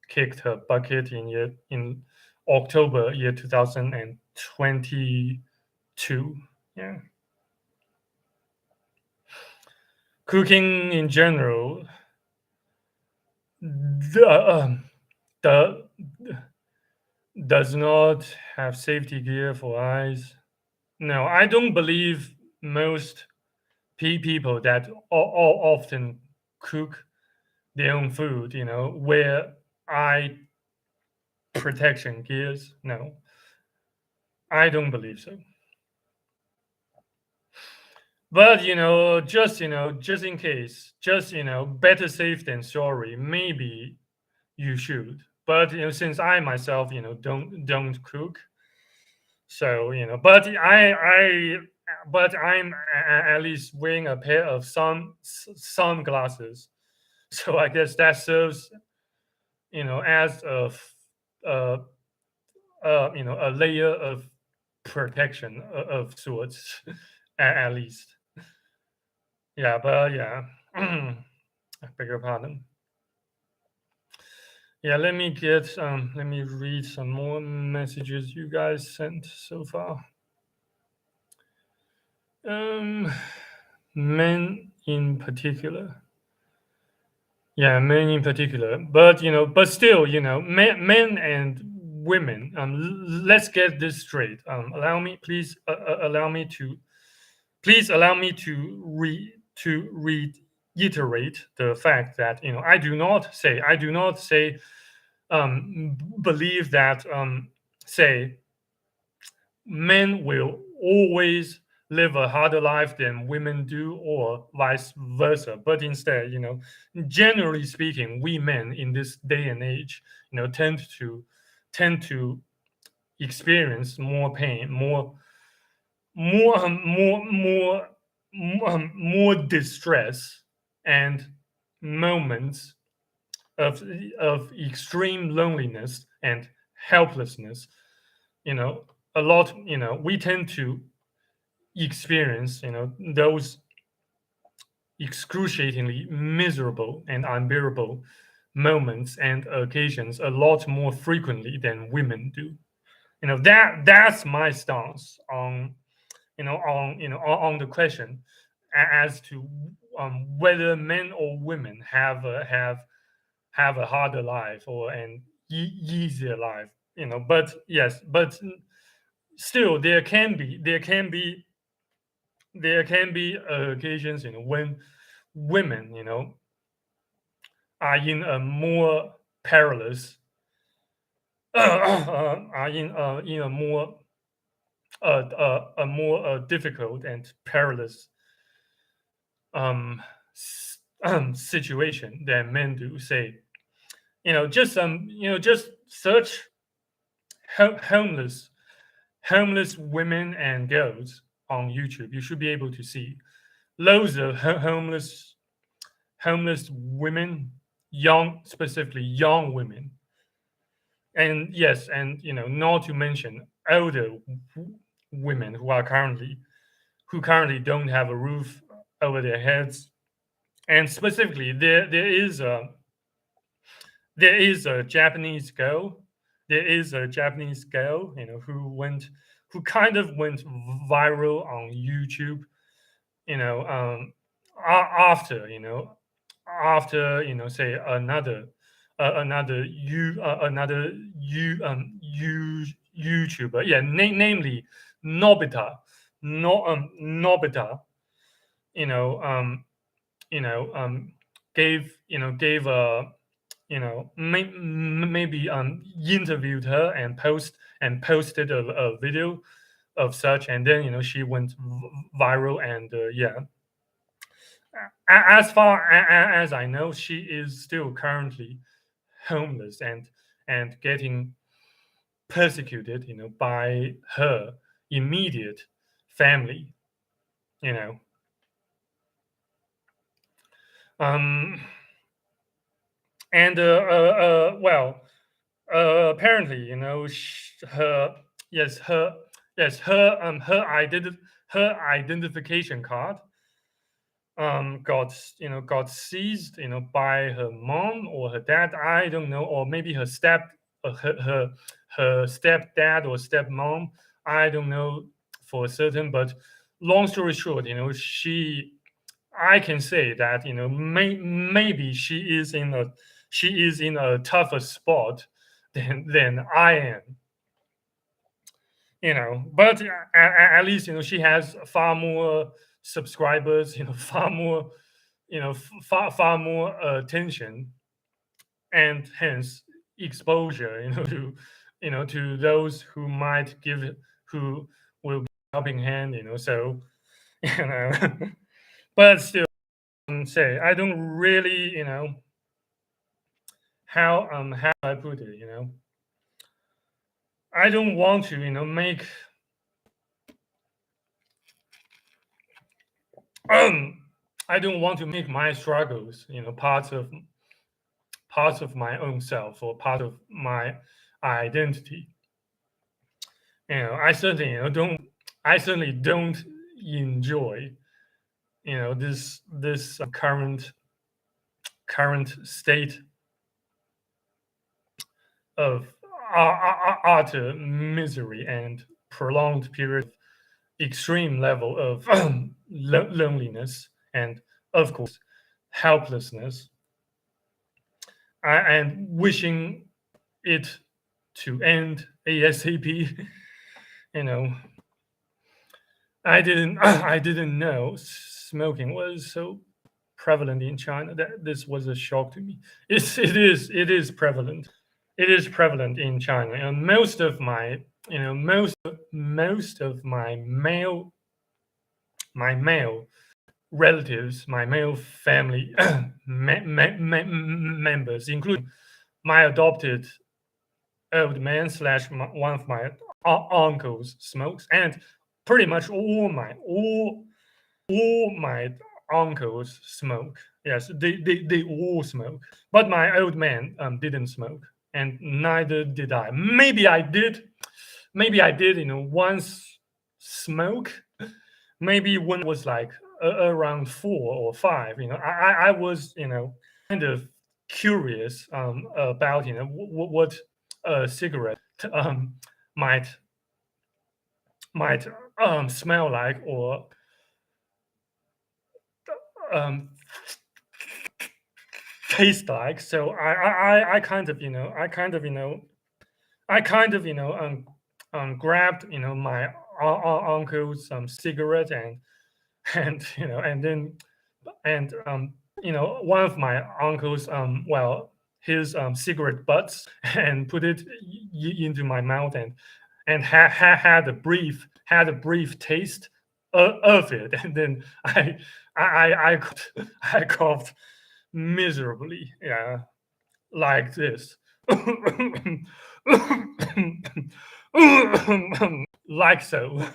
kicked her bucket in October year 2022. Yeah. Cooking in general, the, the does not have safety gear for eyes. No, I don't believe most people that often cook their own food, wear eye protection gears. No, I don't believe so. But just in case, just better safe than sorry. Maybe you should. But since I myself, don't cook, so but I'm at least wearing a pair of sunglasses, so I guess that serves as uh, a layer of protection of sorts, at least. Yeah, but yeah, I beg your pardon. Yeah, let me read some more messages you guys sent so far. Um, men in particular. Yeah, men in particular. But but still, men and women. Let's get this straight. Allow me, please. Allow me to reiterate the fact that I do not say believe that say men will always live a harder life than women do, or vice versa. But instead, generally speaking, we men in this day and age, tend to experience more pain, more distress, and moments of extreme loneliness and helplessness. A lot. We tend to experience those excruciatingly miserable and unbearable moments and occasions a lot more frequently than women do. That's my stance on on the question as to whether men or women have a harder life or an easier life. But yes, but still there can be occasions when women are in a more perilous are in a more difficult and perilous um, situation than men do. Say, just search homeless women and girls on YouTube. You should be able to see loads of homeless women, specifically young women, and yes, and not to mention older women who currently don't have a roof over their heads. And specifically, there is a Japanese girl. There is a Japanese girl, who kind of went viral on YouTube. You know, after say another YouTuber, yeah, namely Nobita, Nobita, you know, you know, gave a, maybe interviewed her and posted a video of such, and then she went viral, and yeah. As far as I know, she is still currently homeless and getting persecuted, by her immediate family, you know. Um, and well, apparently, her, yes, her identification card got seized, by her mom or her dad, I don't know, or maybe her stepdad or stepmom, I don't know for certain. But long story short, I can say that, maybe she is in a tougher spot than I am, but at least, she has far more subscribers, far more, far more attention, and hence exposure, to those who might who will give a helping hand, so, you know but still, say, I don't really, how I put it, I don't want to, make um I don't want to make my struggles, parts of my own self, or part of my identity. I certainly don't enjoy, this current state of utter misery and prolonged period of extreme level of loneliness, and of course helplessness, and wishing it to end ASAP. you know I didn't know smoking was so prevalent in China. That this was a shock to me. It is prevalent. It is prevalent in China, and most of my, most of my male relatives, my male family members, including my adopted old man slash one of my uncles, smokes, and pretty much all my uncles smoke. Yes, they all smoke. But my old man didn't smoke, and neither did I. Maybe I did. Maybe I did. Once smoke. Maybe when I was like around 4 or 5. I was kind of curious about what a cigarette um might might smell like, or um taste like. So I kind of grabbed my uncle's cigarette, and and then one of my uncle's his cigarette butts, and put it into my mouth, and had a brief taste of it, and then I coughed miserably, yeah, like this. Like so.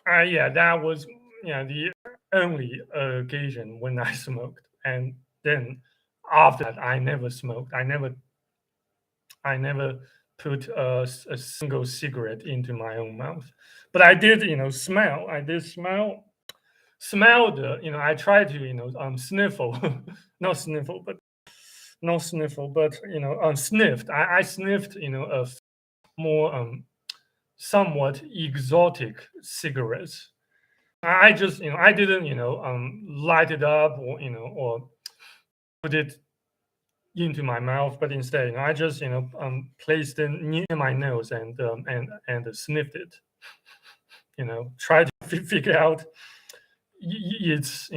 Yeah, that was, the only occasion when I smoked, and then after that, I never smoked. I never put a single cigarette into my own mouth. But I did, smell. I did smell the. I tried to, sniffle, not sniffle, but not sniffle, but sniffed. I sniffed, a more somewhat exotic cigarettes. I just, I didn't, light it up, or put it into my mouth, but instead, I just placed it near my nose and sniffed it. Try to figure out its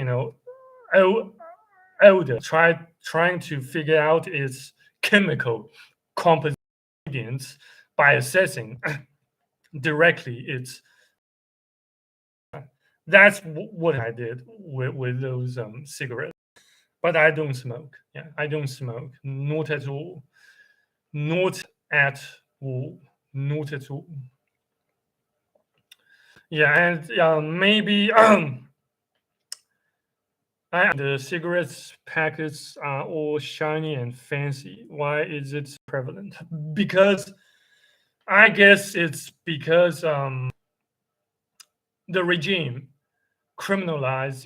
odor. Trying to figure out its chemical compositions by assessing directly its. That's what I did with those cigarettes. But I don't smoke. Yeah, I don't smoke. Not at all. Not at all. Not at all. Yeah, and maybe the cigarettes packets are all shiny and fancy. Why is it so prevalent? Because I guess it's because the regime criminalized,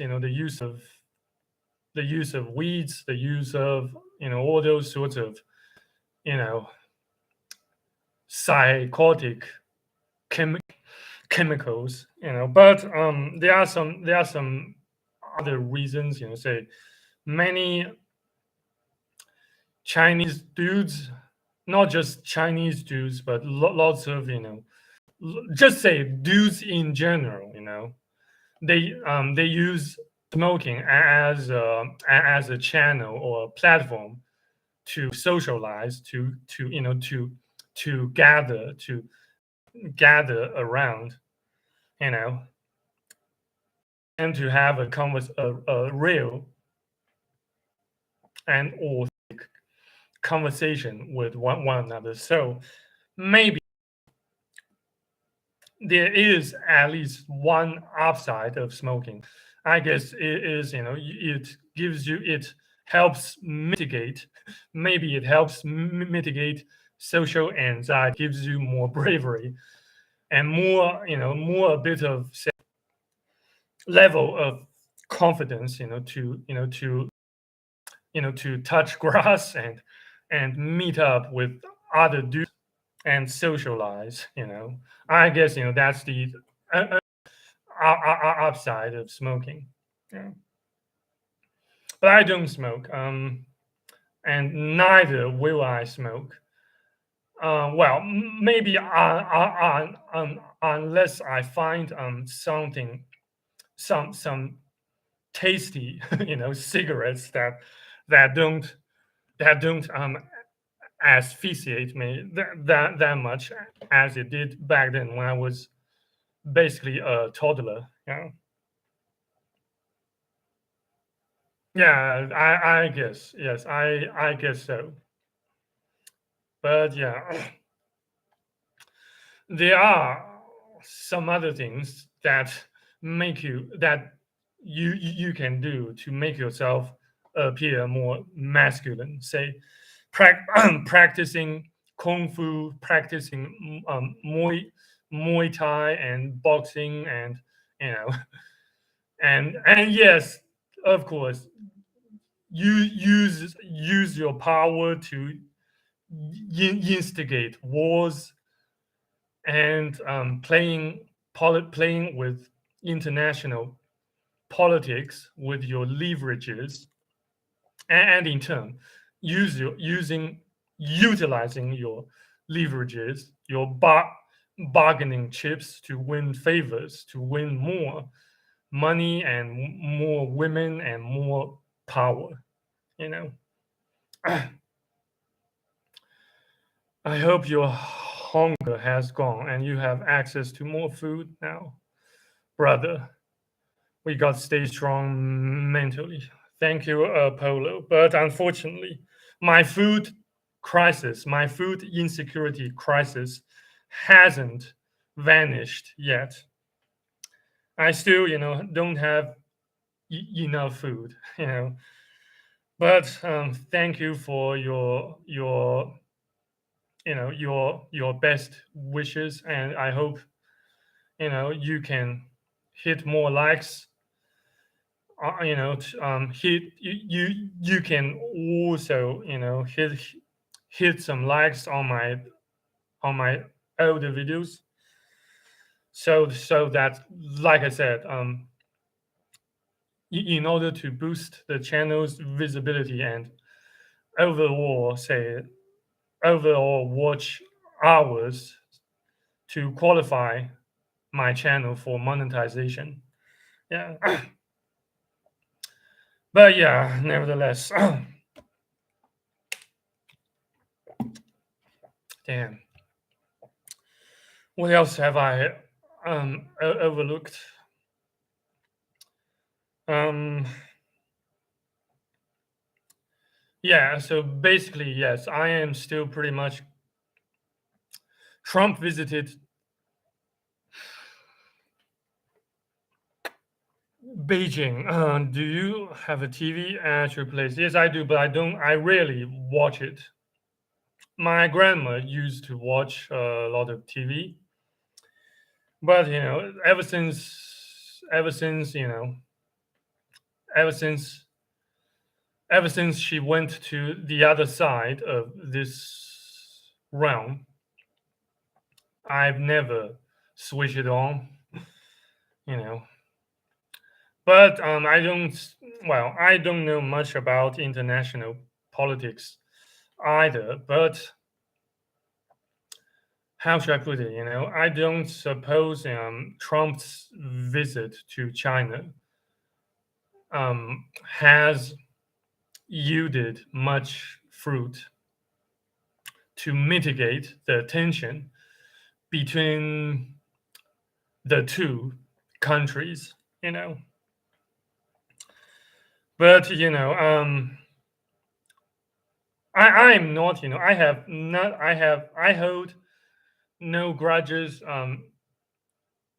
the use of weeds, the use of all those sorts of you know psychotic chemicals. But there are some other reasons. Say many Chinese dudes, not just Chinese dudes, but lots of just say dudes in general. They use smoking as a channel or a platform to socialize, to gather around, you know, and to have a real and authentic conversation with one another. So maybe there is at least one upside of smoking. I guess it is, it helps mitigate, maybe it helps mitigate social anxiety, gives you more bravery and more a bit of level of confidence, to touch grass and meet up with other dudes and socialize. I guess that's the upside of smoking. Yeah. But I don't smoke, and neither will I smoke. Well, maybe unless I find something, some tasty, cigarettes that don't that don't asphyxiate me that much as it did back then when I was basically a toddler. Yeah, I guess, yes, I guess so. But yeah, there are some other things that you can do to make yourself appear more masculine. Say, practicing kung fu, practicing Muay Thai and boxing, and you know, and yes, of course, you use your power to instigate wars and playing with international politics with your leverages, and in turn utilizing your leverages, your bargaining chips to win favors, to win more money and more women and more power. You know, I hope your hunger has gone and you have access to more food now, brother. We got to stay strong mentally. Thank you, Polo. But unfortunately, my food my food insecurity crisis hasn't vanished yet. I still, don't have enough food, But thank you for your best wishes, and I hope you can hit more likes. You can also hit some likes on my older videos, so that, like I said, in order to boost the channel's visibility and overall watch hours to qualify my channel for monetization. Yeah. But yeah, nevertheless. Damn. What else have I overlooked? Um, yeah, so basically, yes, I am still pretty much. Trump visited Beijing. Do you have a TV at your place? Yes, I do, but I don't. I rarely watch it. My grandma used to watch a lot of TV, but ever since ever since she went to the other side of this realm, I've never switched it on. You know, but I don't. Well, I don't know much about international politics either. But how should I put it? I don't suppose Trump's visit to China has yielded much fruit to mitigate the tension between the two countries. You know, but I'm not. I have not. I hold no grudges.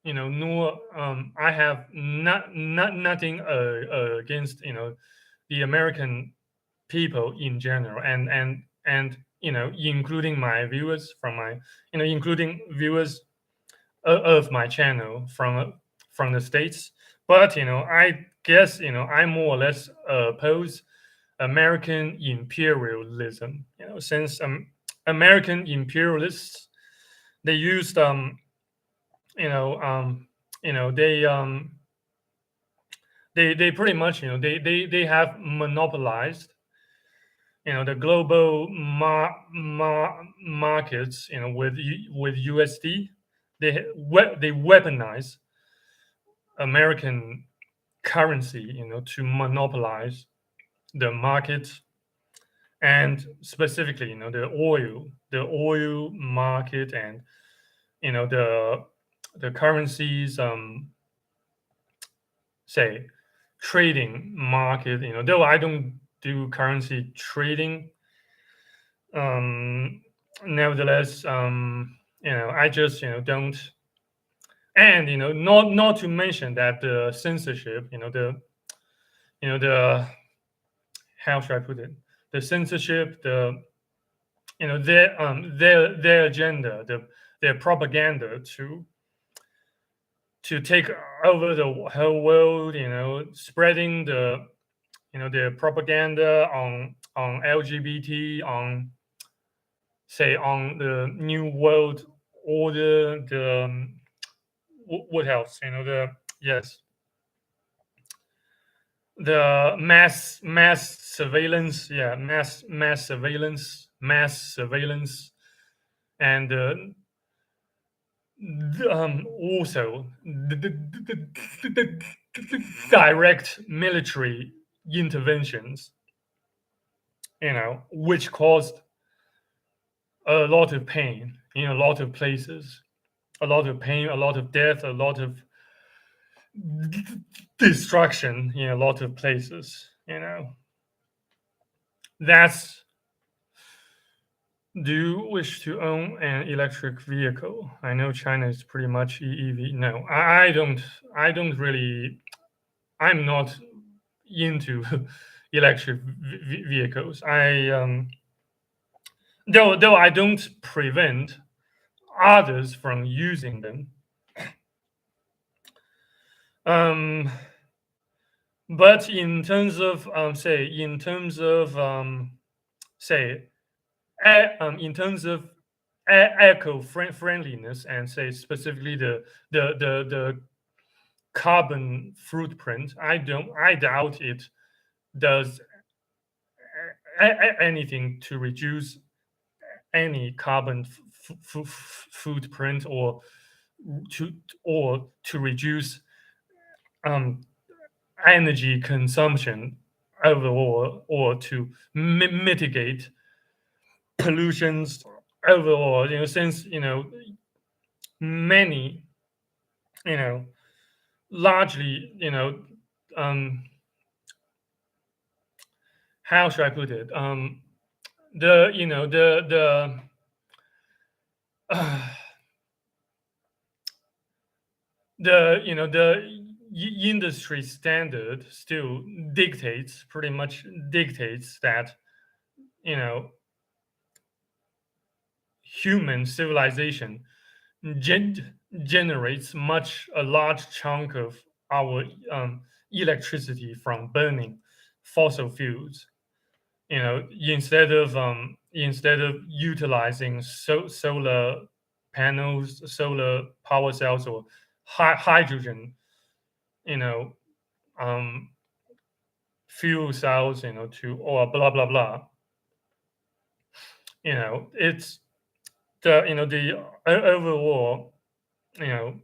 Nor I have nothing against the American people in general, and including my viewers from my including viewers of my channel from the states. But I guess I more or less oppose American imperialism. Since American imperialists, they used you know um you know they pretty much they have monopolized the global markets with USD. They weaponize American currency to monopolize the market, and specifically the oil market, and the currencies say trading market. Though I don't do currency trading, um nevertheless, I just don't. And not to mention that the censorship, the how should I put it, the censorship, the their agenda, their propaganda to take over the whole world, spreading their propaganda on LGBT, on the new world order, the what else, the yes, the mass surveillance, yeah, mass surveillance, and also the direct military interventions, which caused a lot of pain in a lot of places, a lot of pain, a lot of death, a lot of destruction in a lot of places. That's Do you wish to own an electric vehicle? I know China is pretty much EV. No, I don't. I don't really. I'm not into electric vehicles. Though I don't prevent others from using them. Um, but in terms of say in terms of eco friendliness, and say specifically the carbon footprint, I doubt it does anything to reduce any carbon footprint, to to reduce um, energy consumption overall, or to mitigate pollutions overall. Since many, you know, largely, um, how should I put it? The you know the industry standard still pretty much dictates that you know human civilization generates a large chunk of our electricity from burning fossil fuels. Instead of utilizing solar panels, solar power cells, or hydrogen, you know, um, fuel cells, to or blah blah blah. It's the overall, you know,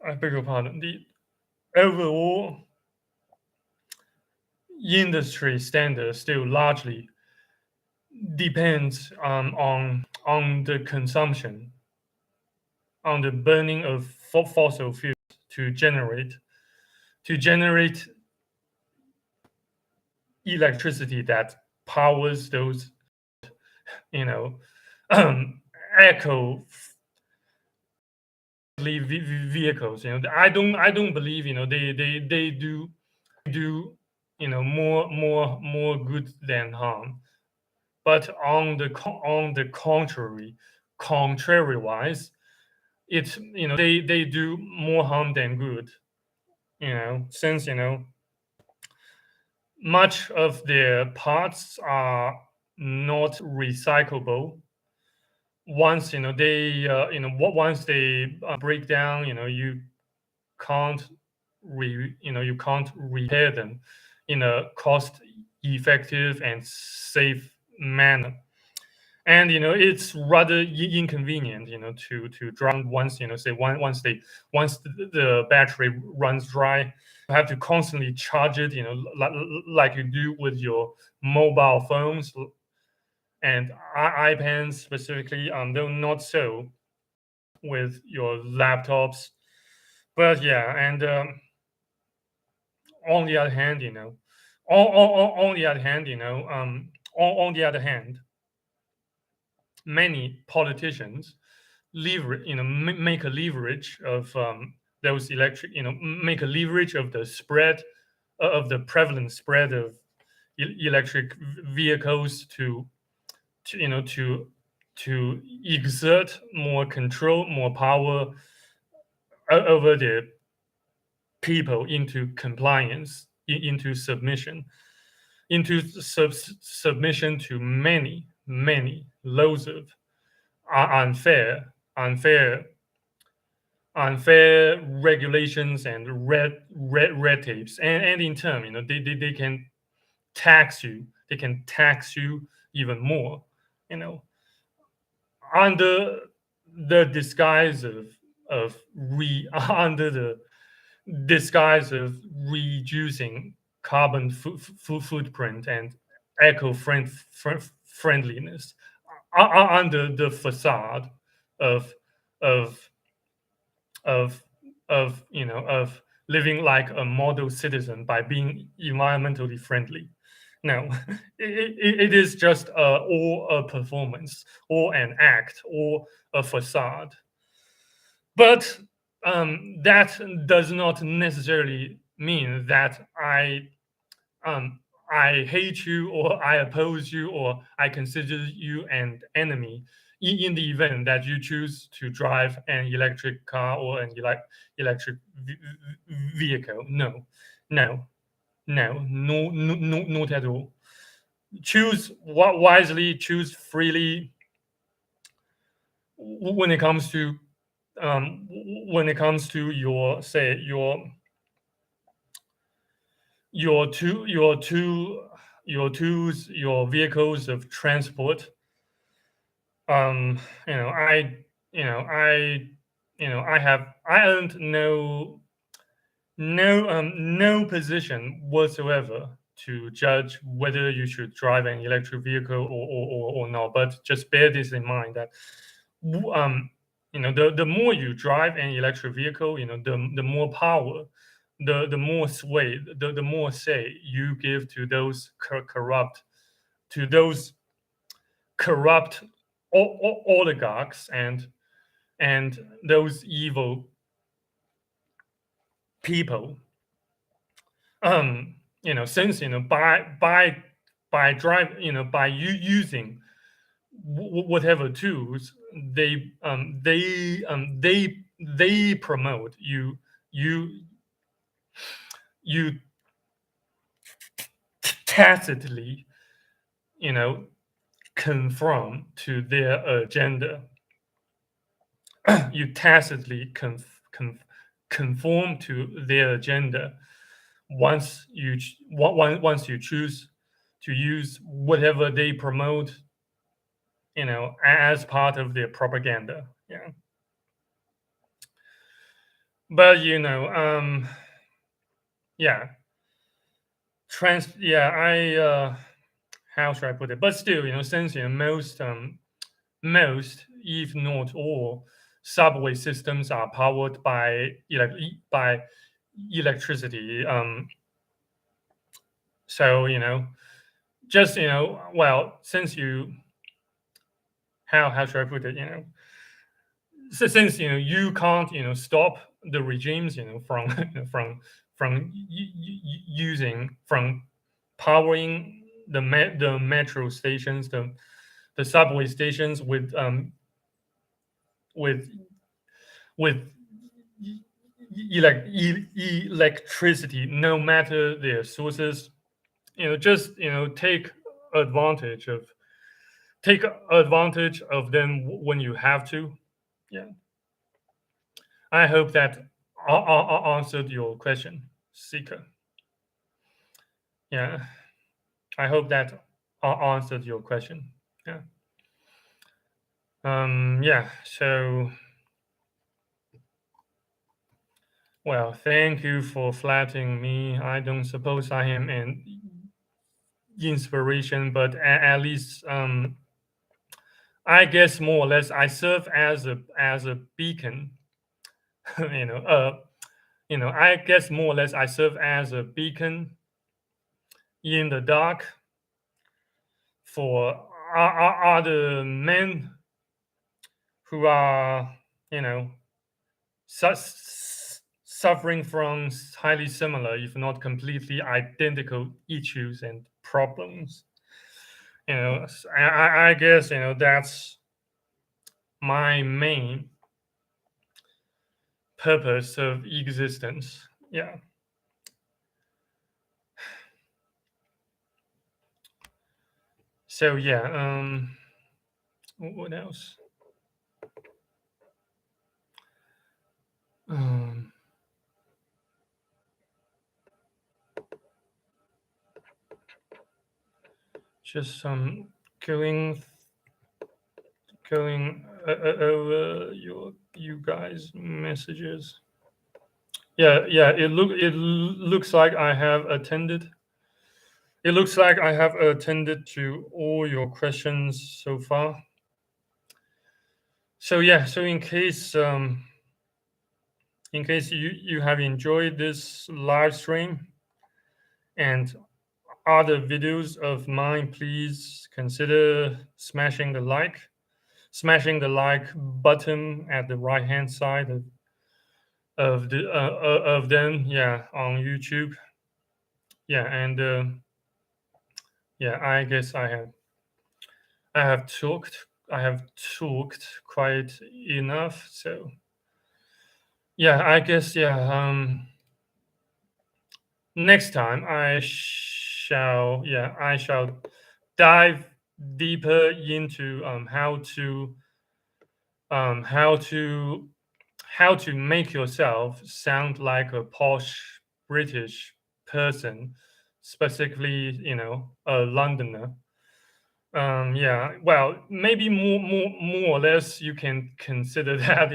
I beg your pardon, the overall industry standard still largely depends on the consumption, on the burning of fossil fuels to generate electricity that powers those you know eco vehicles. I don't believe they do more good than harm. But on the contrary wise, it's they do more harm than good. Since much of their parts are not recyclable. Once they break down, can't you can't repair them in a cost effective and safe manner. And it's rather inconvenient to drown once, say once the battery runs dry. You have to constantly charge it, like you do with your mobile phones and iPads specifically, though not so with your laptops. But yeah, and on the other hand, on the other hand, on the other hand, many politicians make a leverage of those electric, make a leverage of the spread of the prevalent spread of electric vehicles to exert more control, more power over the people into compliance, into submission, submission to many loads of unfair regulations and red tapes, and in turn, they can tax you even more, you know under the disguise of re under the disguise of reducing carbon footprint and eco friendliness, under the facade of of of of living like a model citizen by being environmentally friendly. No, it is just or a performance, or an act, or a facade. But that does not necessarily mean that um, I hate you, or I oppose you, or I consider you an enemy in the event that you choose to drive an electric car or an electric vehicle. No, no, no, not at all. Choose wisely, choose freely when it comes to your, say, your two your tools, your vehicles of transport. I I earned no position whatsoever to judge whether you should drive an electric vehicle or not. But just bear this in mind that the more you drive an electric vehicle, the more power, the more sway, the more say you give to those corrupt oligarchs and those evil people. Since by drive by you using whatever tools they promote, you you tacitly conform to their agenda. You tacitly conform to their agenda once once you choose to use whatever they promote, as part of their propaganda. Yeah. But yeah, I how should I put it? But still, since most, if not all, subway systems are powered by by electricity. So just well, since you how should I put it? Since you can't stop the regimes from using from powering the metro stations, the subway stations with with electricity, no matter their sources. Just advantage of take advantage of them when you have to. Yeah. I hope that answered your question, Seeker. Yeah. I hope that answered your question. Yeah. Yeah. So, well, thank you for flattering me. I don't suppose I am an inspiration, but at least I guess more or less I serve as a beacon. you know, uh, I guess more or less I serve as a beacon in the dark for other men who are, you know, suffering from highly similar, if not completely identical issues and problems. I guess that's my main purpose of existence. Yeah. So yeah. What else? Um, just going over you guys' messages. Yeah. It looks like I have attended. It looks like I have attended to all your questions so far. So yeah. So in case you have enjoyed this live stream and other videos of mine, please consider smashing the like button at the right hand side of them, yeah, on YouTube. Yeah. And yeah, I guess I have talked quite enough. So yeah, I guess next time I shall dive deeper into how to make yourself sound like a posh British person specifically, a Londoner. Yeah, well, maybe more or less you can consider that,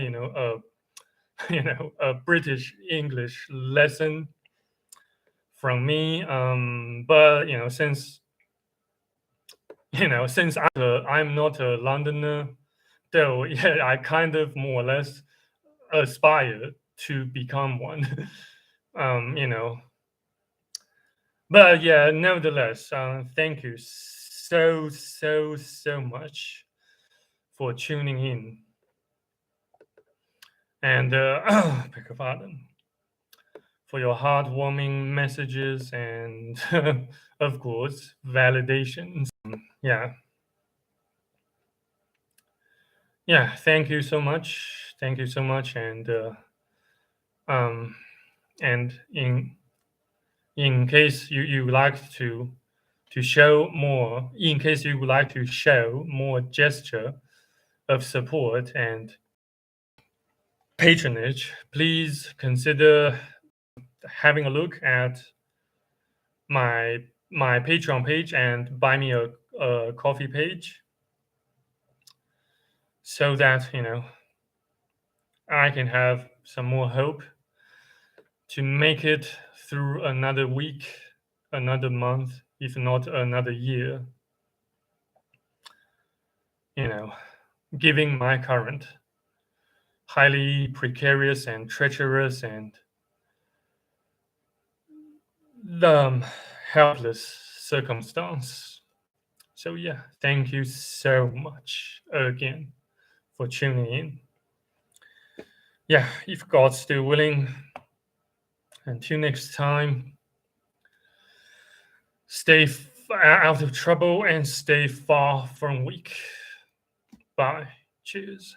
a British English lesson from me. But since I'm not a Londoner, though, yeah, I kind of more or less aspire to become one. um, you know, but yeah, nevertheless, thank you so much for tuning in. And beg your pardon, for your heartwarming messages and, of course, validations. Yeah, yeah. Thank you so much. Thank you so much. Um, and in case you like to show more, in case you would like to show more gesture of support and patronage, please consider having a look at my Patreon page and buy me a coffee page, so that I can have some more hope to make it through another week, another month, if not another year. Giving my current highly precarious and treacherous and helpless circumstance. So yeah, thank you so much again for tuning in. Yeah, if God's still willing, until next time, stay out of trouble and stay far from weak. Bye. Cheers.